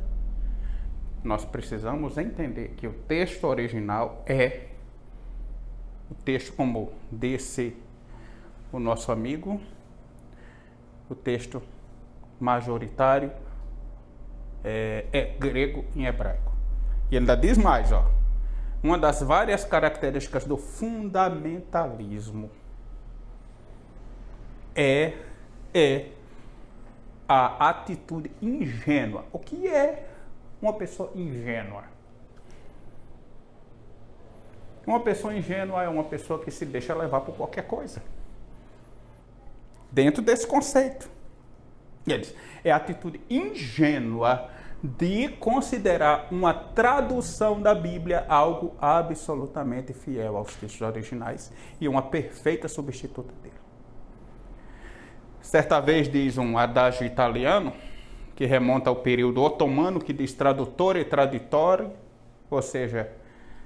nós precisamos entender que o texto original é o texto, como disse o nosso amigo, o texto majoritário é grego em hebraico. E ainda diz mais, uma das várias características do fundamentalismo é é a atitude ingênua. O que é uma pessoa ingênua? Uma pessoa ingênua é uma pessoa que se deixa levar por qualquer coisa. Dentro desse conceito. É a atitude ingênua de considerar uma tradução da Bíblia algo absolutamente fiel aos textos originais e uma perfeita substituta dele. Certa vez diz um adágio italiano, que remonta ao período otomano, que diz traduttore e traditore, ou seja,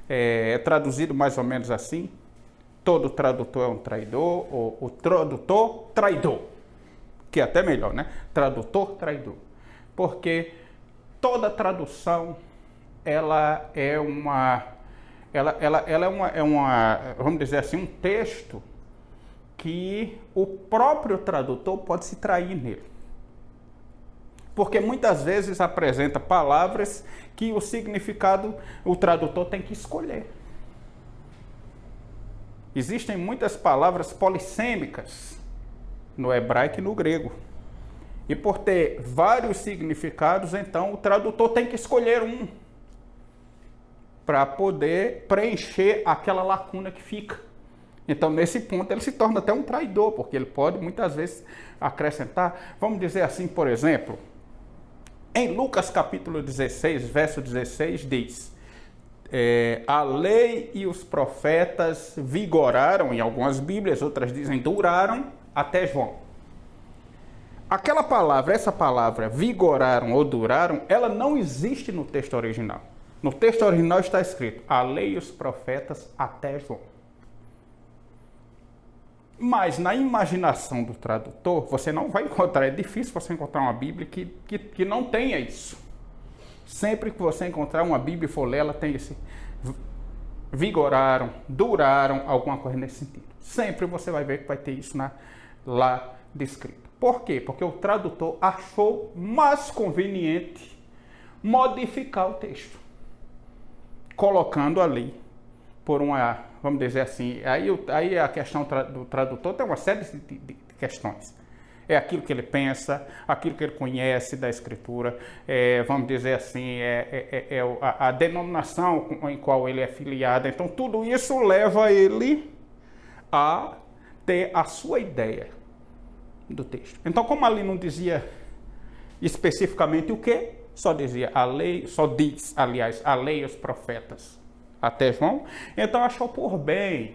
é traduzido mais ou menos assim: todo tradutor é um traidor, ou o tradutor traidor, que é até melhor, né? Tradutor traidor. Porque toda tradução, ela é uma, vamos dizer assim, um texto que o próprio tradutor pode se trair nele. Porque muitas vezes apresenta palavras que o significado, o tradutor tem que escolher. Existem muitas palavras polissêmicas no hebraico e no grego. E por ter vários significados, então o tradutor tem que escolher um para poder preencher aquela lacuna que fica. Então, nesse ponto, ele se torna até um traidor, porque ele pode, muitas vezes, acrescentar. Vamos dizer assim, por exemplo, em Lucas capítulo 16, verso 16, diz: a lei e os profetas vigoraram, em algumas Bíblias, outras dizem duraram, até João. Aquela palavra, essa palavra, vigoraram ou duraram, ela não existe no texto original. No texto original está escrito: a lei e os profetas até João. Mas na imaginação do tradutor, você não vai encontrar, é difícil você encontrar uma Bíblia que não tenha isso. Sempre que você encontrar uma Bíblia e for ler, ela tem esse vigoraram, duraram, alguma coisa nesse sentido. Sempre você vai ver que vai ter isso lá descrito. Por quê? Porque o tradutor achou mais conveniente modificar o texto, colocando ali por uma, vamos dizer assim, aí a questão do tradutor tem uma série de questões. É aquilo que ele pensa, aquilo que ele conhece da Escritura, vamos dizer assim, a denominação em qual ele é filiado. Então, tudo isso leva ele a ter a sua ideia do texto. Então, como ali não dizia especificamente o que, só dizia a lei, só diz, aliás, a lei e os profetas até João, então achou por bem,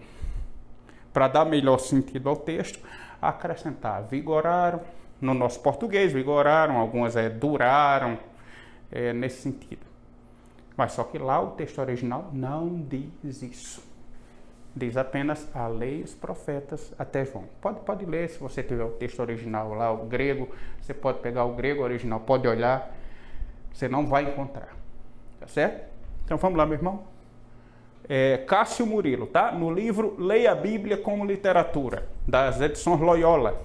para dar melhor sentido ao texto, acrescentar vigoraram, no nosso português, vigoraram, algumas duraram, nesse sentido. Mas só que lá o texto original não diz isso. Diz apenas a lei e os profetas até João. Pode ler, se você tiver o texto original lá, o grego, você pode pegar o grego original, pode olhar, você não vai encontrar. Tá certo? Então vamos lá, meu irmão. Cássio Murilo, tá? No livro Leia a Bíblia como Literatura, das edições Loyola.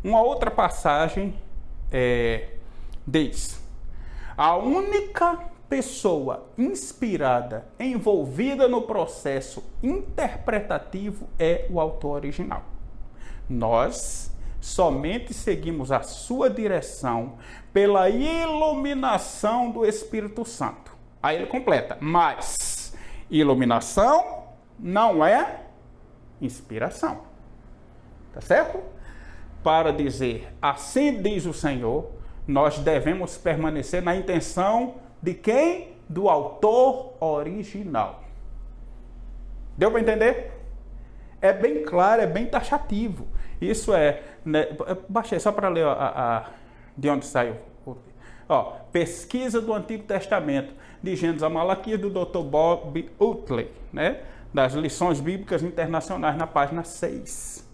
Uma outra passagem diz: a única pessoa inspirada, envolvida no processo interpretativo é o autor original. Nós somente seguimos a sua direção pela iluminação do Espírito Santo. Aí ele completa: mas iluminação não é inspiração. Tá certo? Para dizer assim diz o Senhor, nós devemos permanecer na intenção de quem? Do autor original. Deu para entender? É bem claro, é bem taxativo. Isso né, baixei só para ler de onde saiu. Pesquisa do Antigo Testamento, de Gênesis a Malaquias, do Dr. Bob Utley, né, das lições bíblicas internacionais, na página 6.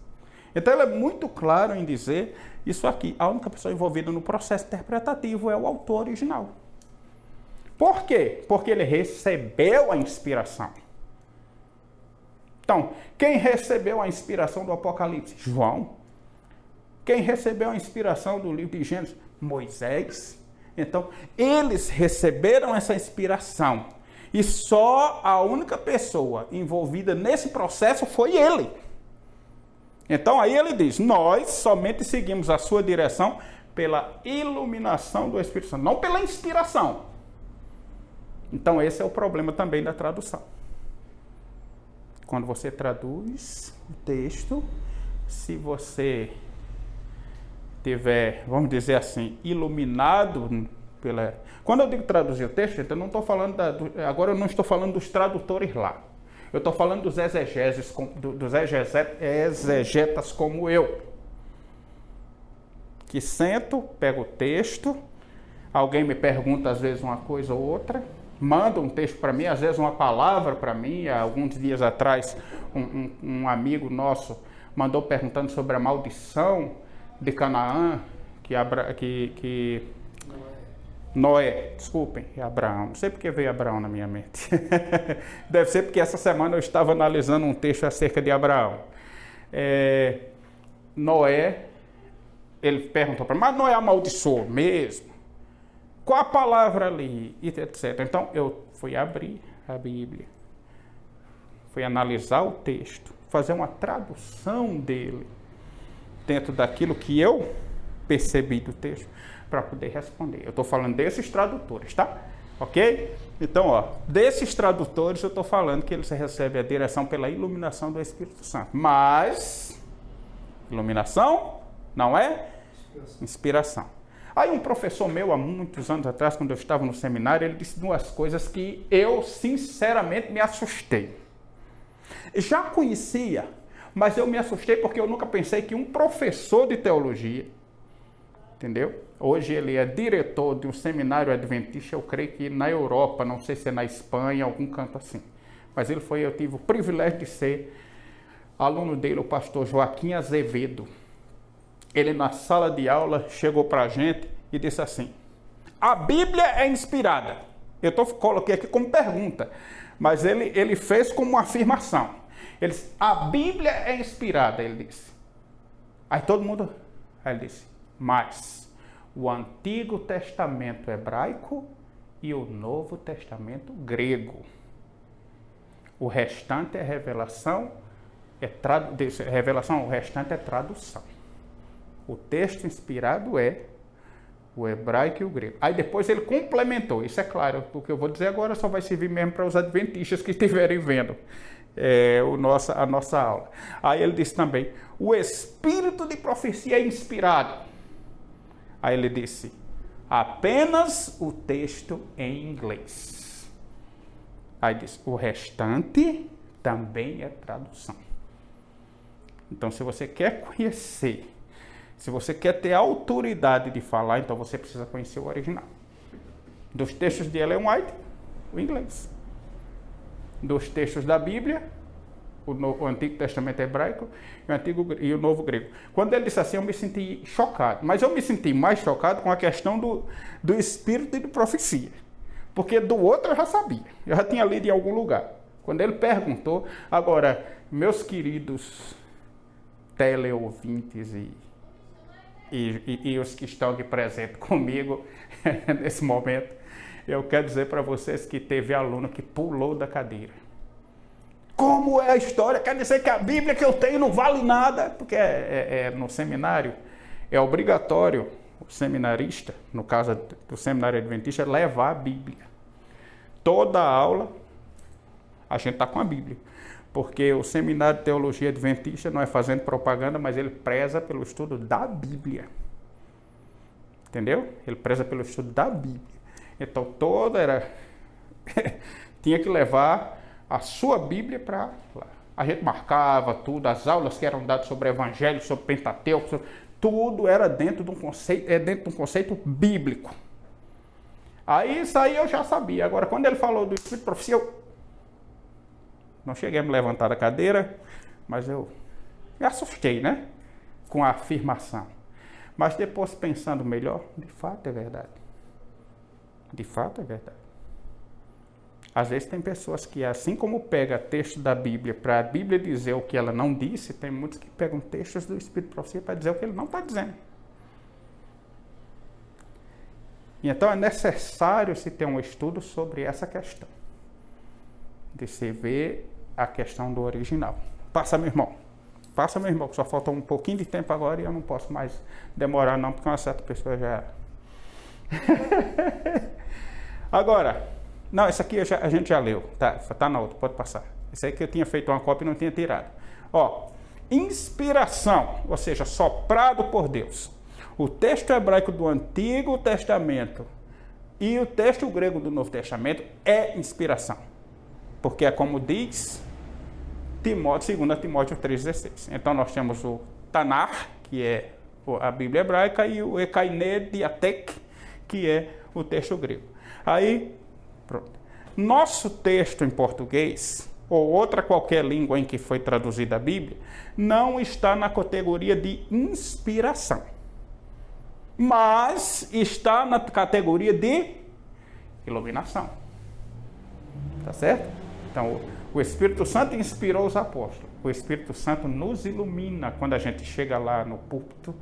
Então ele é muito claro em dizer isso aqui: a única pessoa envolvida no processo interpretativo é o autor original. Por quê? Porque ele recebeu a inspiração. Então, quem recebeu a inspiração do Apocalipse? João. Quem recebeu a inspiração do livro de Gênesis? Moisés. Então, eles receberam essa inspiração. E só a única pessoa envolvida nesse processo foi ele. Então aí ele diz, nós somente seguimos a sua direção pela iluminação do Espírito Santo, não pela inspiração. Então esse é o problema também da tradução. Quando você traduz o texto, se você tiver, vamos dizer assim, iluminado pela... Quando eu digo traduzir o texto, eu não estou falando agora eu não estou falando dos tradutores lá. Eu estou falando dos exegetas como eu. Que sento, pego o texto, alguém me pergunta às vezes uma coisa ou outra, manda um texto para mim, às vezes uma palavra para mim. Há alguns dias atrás, um amigo nosso mandou perguntando sobre a maldição de Canaã, Noé, desculpem, Abraão. Não sei porque veio Abraão na minha mente. Deve ser porque essa semana eu estava analisando um texto acerca de Abraão. Noé, ele perguntou para mim, mas Noé amaldiçoou mesmo? Qual a palavra ali? Etc. Então eu fui abrir a Bíblia, fui analisar o texto, fazer uma tradução dele dentro daquilo que eu percebi do texto, para poder responder. Eu estou falando desses tradutores, tá? Ok? Então, desses tradutores eu estou falando que eles recebem a direção pela iluminação do Espírito Santo. Mas, iluminação não é inspiração. Aí um professor meu, há muitos anos atrás, quando eu estava no seminário, ele disse duas coisas que eu, sinceramente, me assustei. Já conhecia, mas eu me assustei porque eu nunca pensei que um professor de teologia, entendeu? Hoje ele é diretor de um seminário adventista, eu creio que na Europa, não sei se é na Espanha, algum canto assim. Mas eu tive o privilégio de ser aluno dele, o pastor Joaquim Azevedo. Ele na sala de aula chegou para a gente e disse assim, a Bíblia é inspirada. Eu coloquei aqui como pergunta, mas ele fez como uma afirmação. Ele disse, a Bíblia é inspirada, ele disse. Aí ele disse, mas o Antigo Testamento hebraico e o Novo Testamento grego. O restante é revelação, o restante é tradução. O texto inspirado é o hebraico e o grego. Aí depois ele complementou, isso é claro, o que eu vou dizer agora só vai servir mesmo para os adventistas que estiverem vendo a nossa aula. Aí ele disse também, o espírito de profecia é inspirado. Aí ele disse, apenas o texto em inglês. Aí disse, o restante também é tradução. Então, se você quer conhecer, se você quer ter autoridade de falar, então você precisa conhecer o original. Dos textos de Ellen White, o inglês. Dos textos da Bíblia, o Antigo Testamento hebraico e o Novo grego. Quando ele disse assim, eu me senti chocado. Mas eu me senti mais chocado com a questão do espírito de profecia. Porque do outro eu já sabia. Eu já tinha lido em algum lugar. Quando ele perguntou, agora, meus queridos teleouvintes e os que estão aqui presentes comigo nesse momento, eu quero dizer para vocês que teve aluno que pulou da cadeira. Como é a história? Quer dizer que a Bíblia que eu tenho não vale nada? Porque no seminário é obrigatório o seminarista, no caso do seminário adventista, levar a Bíblia. Toda aula a gente está com a Bíblia. Porque o seminário de teologia adventista não é fazendo propaganda, mas ele preza pelo estudo da Bíblia. Entendeu? Ele preza pelo estudo da Bíblia. Então tinha que levar a sua Bíblia para lá. A gente marcava tudo, as aulas que eram dadas sobre o Evangelho, sobre Pentateuco, tudo era dentro de um conceito bíblico. Aí isso aí eu já sabia. Agora, quando ele falou do Espírito de Profecia, eu não cheguei a me levantar da cadeira, mas eu me assustei, né? Com a afirmação. Mas depois, pensando melhor, de fato é verdade. De fato é verdade. Às vezes tem pessoas que, assim como pega texto da Bíblia para a Bíblia dizer o que ela não disse, tem muitos que pegam textos do Espírito de Profecia para dizer o que ele não está dizendo. E então é necessário se ter um estudo sobre essa questão. de se ver a questão do original. Passa, meu irmão. Passa, meu irmão, que só falta um pouquinho de tempo agora e eu não posso mais demorar não, porque uma certa pessoa já... Agora, não, esse aqui a gente já leu, tá na outra, pode passar. Esse aí que eu tinha feito uma cópia e não tinha tirado. Ó, inspiração, ou seja, soprado por Deus. O texto hebraico do Antigo Testamento e o texto grego do Novo Testamento é inspiração. Porque é como diz Timóteo, 2 Timóteo 3,16. Então nós temos o Tanar, que é a Bíblia hebraica, e o Ekaine Diatek, que é o texto grego. Aí, pronto. Nosso texto em português, ou outra qualquer língua em que foi traduzida a Bíblia, não está na categoria de inspiração, mas está na categoria de iluminação. Tá certo? Então, o Espírito Santo inspirou os apóstolos. O Espírito Santo nos ilumina quando a gente chega lá no púlpito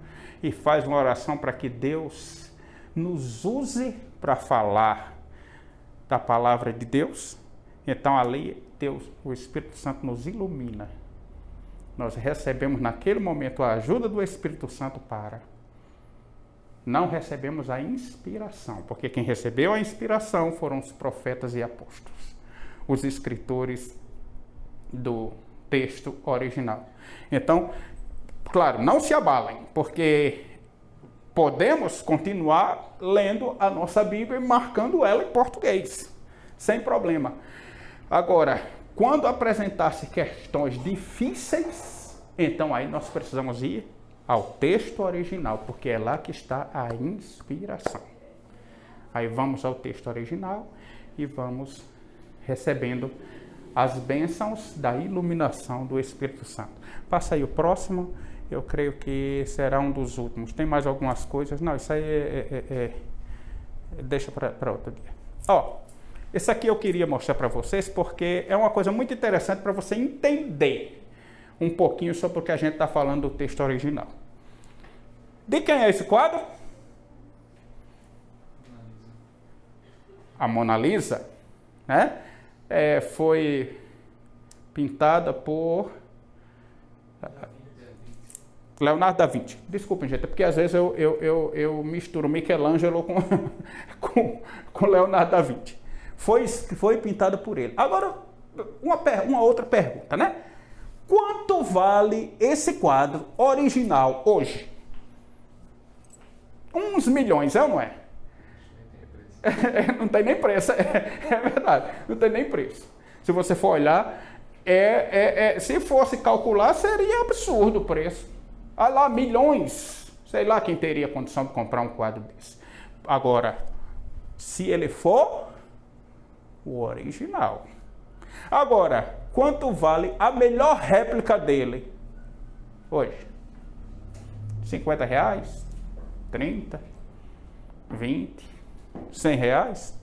e faz uma oração para que Deus nos use para falar da palavra de Deus. Então, ali, Deus, o Espírito Santo nos ilumina. Nós recebemos naquele momento a ajuda do Espírito Santo para... Não recebemos a inspiração, porque quem recebeu a inspiração foram os profetas e apóstolos, os escritores do texto original. Então, claro, não se abalem, porque podemos continuar lendo a nossa Bíblia e marcando ela em português, sem problema. Agora, quando apresentar-se questões difíceis, então aí nós precisamos ir ao texto original, porque é lá que está a inspiração. Aí vamos ao texto original e vamos recebendo as bênçãos da iluminação do Espírito Santo. Passa aí o próximo, eu creio que será um dos últimos. Tem mais algumas coisas? Não, isso aí deixa para outro dia. Ó, esse aqui eu queria mostrar para vocês, porque é uma coisa muito interessante para você entender um pouquinho sobre o que a gente está falando do texto original. De quem é esse quadro? A Mona Lisa, né? Foi pintada por Leonardo da Vinci. Desculpem, gente, é porque às vezes eu misturo Michelangelo com Leonardo da Vinci. Foi pintada por ele. Agora, uma outra pergunta, né? Quanto vale esse quadro original hoje? Uns milhões, é ou não é? Não tem nem preço, é verdade, não tem nem preço. Se você for olhar, se fosse calcular, seria absurdo o preço. Olha lá, milhões, sei lá quem teria condição de comprar um quadro desse. Agora, se ele for o original. Agora, quanto vale a melhor réplica dele hoje? 50 reais? 30? 20? 100 reais?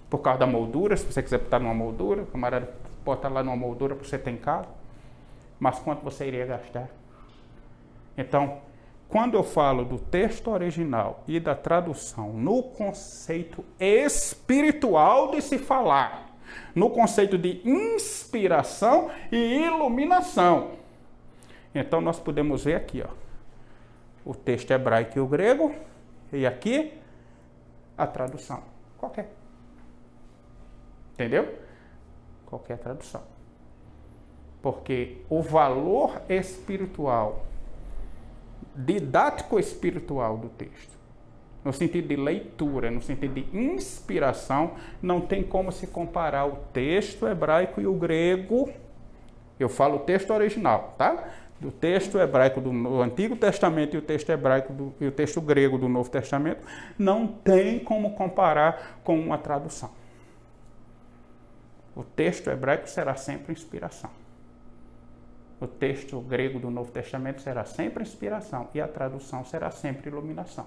Por causa da moldura, se você quiser botar numa moldura, o camarada bota lá numa moldura para você ter em casa. Mas quanto você iria gastar? Então, quando eu falo do texto original e da tradução no conceito espiritual de se falar, no conceito de inspiração e iluminação, então nós podemos ver aqui, ó, o texto hebraico e o grego, e aqui a tradução, qualquer. Entendeu? Qualquer tradução. Porque o valor espiritual, didático espiritual do texto, no sentido de leitura, no sentido de inspiração, não tem como se comparar o texto hebraico e o grego. Eu falo o texto original, tá? Do texto hebraico do Antigo Testamento e o texto hebraico e o texto grego do Novo Testamento, não tem como comparar com uma tradução. O texto hebraico será sempre inspiração. O texto grego do Novo Testamento será sempre inspiração e a tradução será sempre iluminação.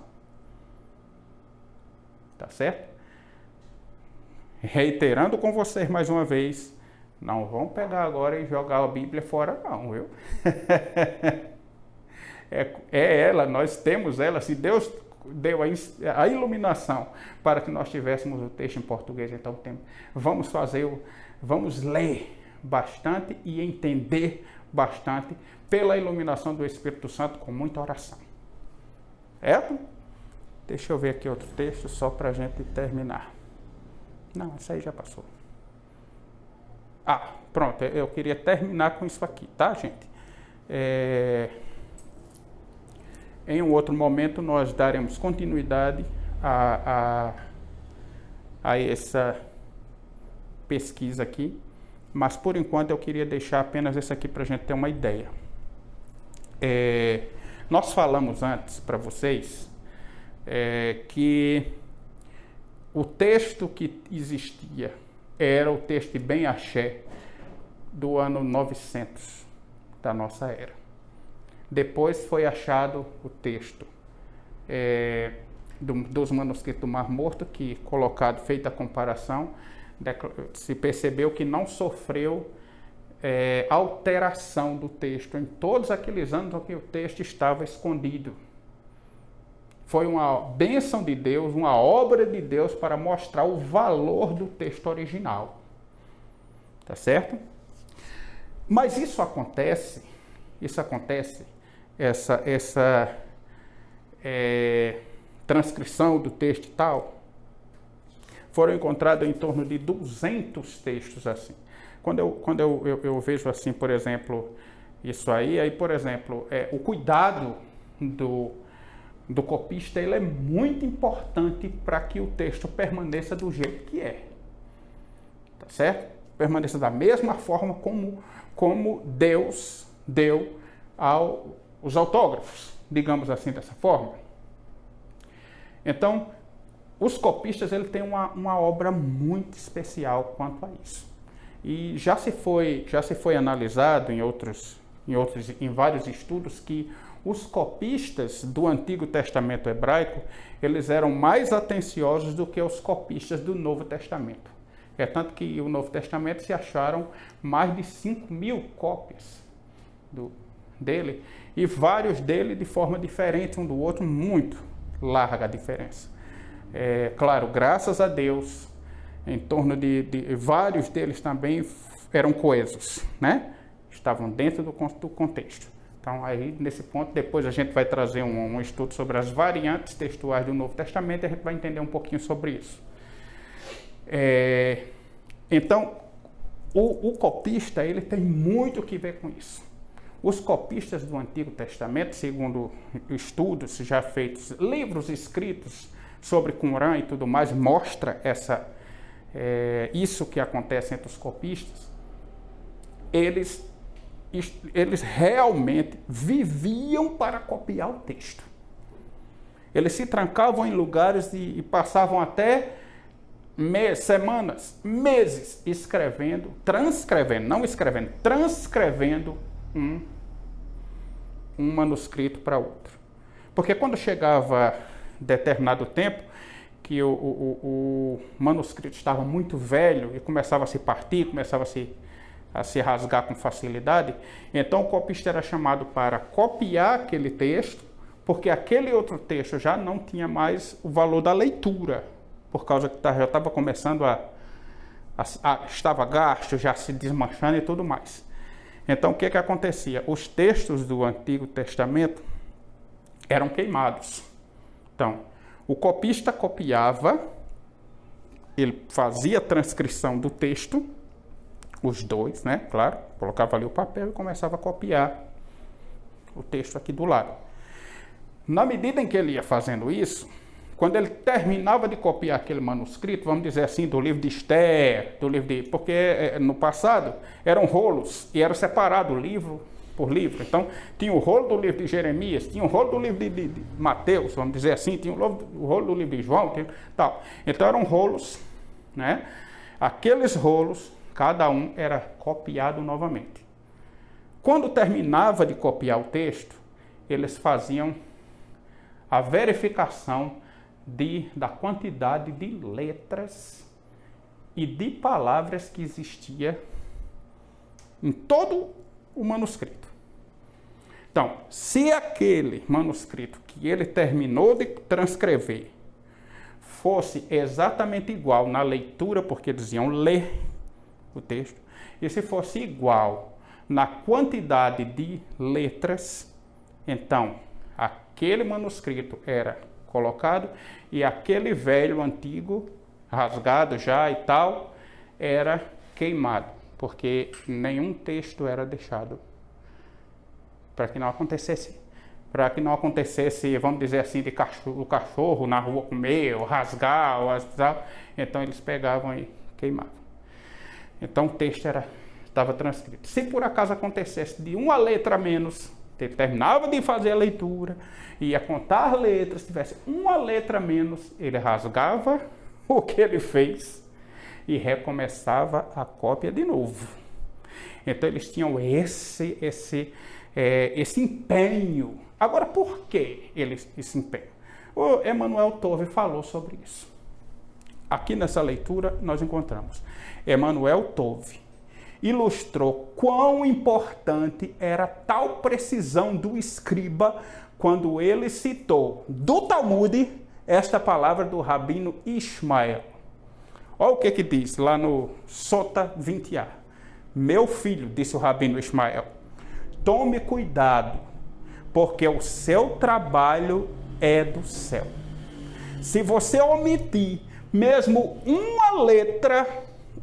Tá certo? Reiterando com vocês mais uma vez, não vão pegar agora e jogar a Bíblia fora não, viu? É ela, nós temos ela. Se Deus deu a iluminação para que nós tivéssemos o texto em português. Então, vamos ler bastante e entender bastante pela iluminação do Espírito Santo com muita oração. Certo? Deixa eu ver aqui outro texto só para a gente terminar. Não, isso aí já passou. Pronto, eu queria terminar com isso aqui, tá, gente? Em um outro momento nós daremos continuidade a essa pesquisa aqui, mas por enquanto eu queria deixar apenas esse aqui para a gente ter uma ideia. Nós falamos antes para vocês que o texto que existia era o texto de Ben Axé do ano 900 da nossa era. Depois foi achado o texto dos manuscritos do Mar Morto, que feita a comparação, se percebeu que não sofreu alteração do texto em todos aqueles anos em que o texto estava escondido. Foi uma bênção de Deus, uma obra de Deus para mostrar o valor do texto original. Tá certo? Mas isso acontece, essa transcrição do texto e tal, foram encontrados em torno de 200 textos assim. Quando eu vejo assim, por exemplo, isso aí, por exemplo, o cuidado do copista, ele é muito importante para que o texto permaneça do jeito que é. Tá certo? Permaneça da mesma forma como Deus deu aos autógrafos, digamos assim, dessa forma. Então, os copistas, ele tem uma obra muito especial quanto a isso. E já se foi analisado em vários estudos que os copistas do Antigo Testamento hebraico, eles eram mais atenciosos do que os copistas do Novo Testamento. É tanto que o Novo Testamento se acharam mais de 5.000 cópias dele, e vários dele de forma diferente um do outro, muito larga a diferença. Claro, graças a Deus, em torno de vários deles também eram coesos, né? Estavam dentro do contexto. Então, aí, nesse ponto, depois a gente vai trazer um estudo sobre as variantes textuais do Novo Testamento e a gente vai entender um pouquinho sobre isso. Então, o copista, ele tem muito o que ver com isso. Os copistas do Antigo Testamento, segundo estudos já feitos, livros escritos sobre Qumran e tudo mais, mostra isso que acontece entre os copistas. Eles realmente viviam para copiar o texto. Eles se trancavam em lugares e passavam até semanas, meses, transcrevendo um manuscrito para outro. Porque quando chegava determinado tempo, que o manuscrito estava muito velho e começava a se partir, começava a se rasgar com facilidade, então o copista era chamado para copiar aquele texto, porque aquele outro texto já não tinha mais o valor da leitura, por causa que já estava começando estava gasto, já se desmanchando e tudo mais. Então o que acontecia? Os textos do Antigo Testamento eram queimados. Então, o copista copiava, ele fazia a transcrição do texto, os dois, né? Claro, colocava ali o papel e começava a copiar o texto aqui do lado. Na medida em que ele ia fazendo isso, quando ele terminava de copiar aquele manuscrito, vamos dizer assim, do livro de Esther, porque no passado eram rolos e era separado livro por livro. Então, tinha o rolo do livro de Jeremias, tinha o rolo do livro de Mateus, vamos dizer assim, tinha o rolo do livro de João, tal. Então, eram rolos, né? Aqueles rolos, cada um era copiado novamente. Quando terminava de copiar o texto, eles faziam a verificação da quantidade de letras e de palavras que existia em todo o manuscrito. Então, se aquele manuscrito que ele terminou de transcrever fosse exatamente igual na leitura, porque eles iam ler o texto, e se fosse igual na quantidade de letras, então aquele manuscrito era colocado e aquele velho antigo, rasgado já e tal, era queimado, porque nenhum texto era deixado para que não acontecesse, vamos dizer assim, o cachorro na rua comer, ou rasgar, ou tal. Então eles pegavam e queimavam. Então o texto estava transcrito. Se por acaso acontecesse de uma letra a menos, ele terminava de fazer a leitura, ia contar as letras, se tivesse uma letra a menos, ele rasgava o que ele fez e recomeçava a cópia de novo. Então eles tinham esse empenho. Agora, por que esse empenho? O Emanuel Tove falou sobre isso. Aqui nessa leitura nós encontramos Emanuel Tove ilustrou quão importante era tal precisão do escriba quando ele citou do Talmud esta palavra do Rabino Ishmael. Olha o que diz lá no Sota 20a. Meu filho, disse o Rabino Ishmael, tome cuidado, porque o seu trabalho é do céu. Se você omitir mesmo uma letra,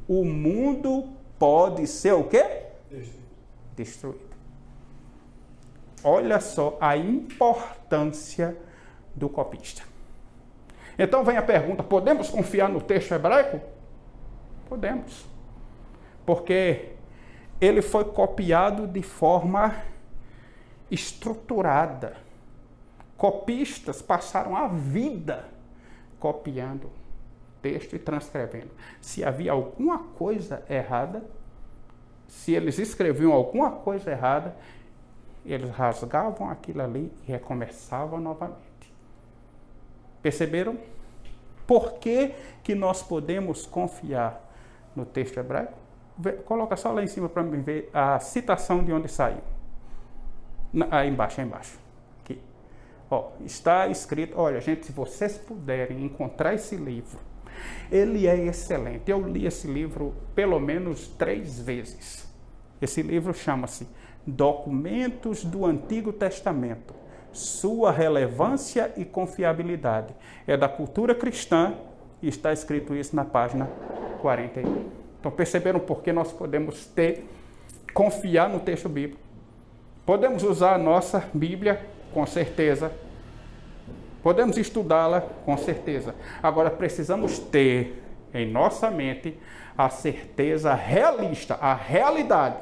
o mundo pode ser o quê? Destruído. Olha só a importância do copista. Então vem a pergunta, podemos confiar no texto hebraico? Podemos. Porque ele foi copiado de forma estruturada. Copistas passaram a vida copiando texto e transcrevendo. Se havia alguma coisa errada, se eles escreviam alguma coisa errada, eles rasgavam aquilo ali e recomeçavam novamente. Perceberam? Por que que nós podemos confiar no texto hebraico? Coloca só lá em cima para mim ver a citação de onde saiu. Aí embaixo, aqui. Ó, está escrito, olha gente, se vocês puderem encontrar esse livro, ele é excelente. Eu li esse livro pelo menos 3 vezes. Esse livro chama-se Documentos do Antigo Testamento, sua relevância e confiabilidade. É da cultura cristã e está escrito isso na página 41. Então perceberam por que nós podemos confiar no texto bíblico? Podemos usar a nossa Bíblia, com certeza. Podemos estudá-la, com certeza. Agora precisamos ter em nossa mente a certeza realista, a realidade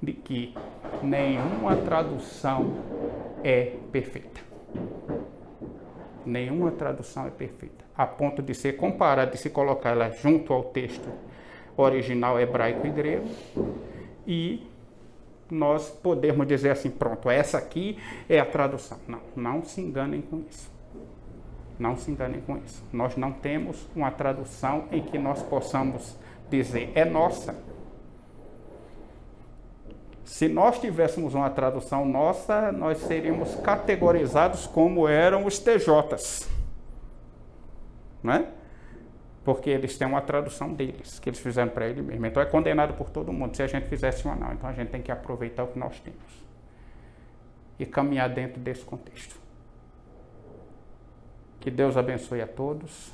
de que nenhuma tradução é perfeita. Nenhuma tradução é perfeita, a ponto de ser comparada, de se colocar ela junto ao texto original hebraico e grego, e nós podemos dizer assim, pronto, essa aqui é a tradução. Não se enganem com isso. Não se enganem com isso. Nós não temos uma tradução em que nós possamos dizer, é nossa. Se nós tivéssemos uma tradução nossa, nós seríamos categorizados como eram os TJs. Não é? Porque eles têm uma tradução deles, que eles fizeram para ele mesmo. Então é condenado por todo mundo, se a gente fizesse uma não. Então a gente tem que aproveitar o que nós temos e caminhar dentro desse contexto. Que Deus abençoe a todos,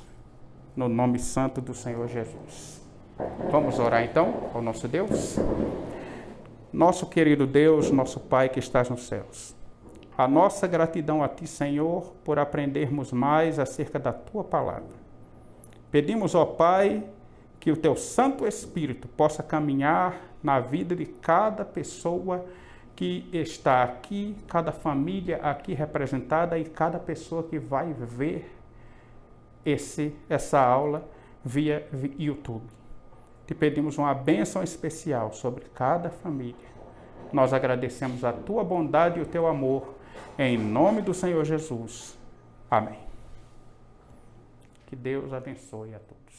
no nome santo do Senhor Jesus. Vamos orar então ao nosso Deus? Nosso querido Deus, nosso Pai que estás nos céus, a nossa gratidão a Ti, Senhor, por aprendermos mais acerca da Tua palavra. Pedimos, ó Pai, que o Teu Santo Espírito possa caminhar na vida de cada pessoa que está aqui, cada família aqui representada e cada pessoa que vai ver essa aula via YouTube. Te pedimos uma bênção especial sobre cada família. Nós agradecemos a Tua bondade e o Teu amor, em nome do Senhor Jesus. Amém. Que Deus abençoe a todos.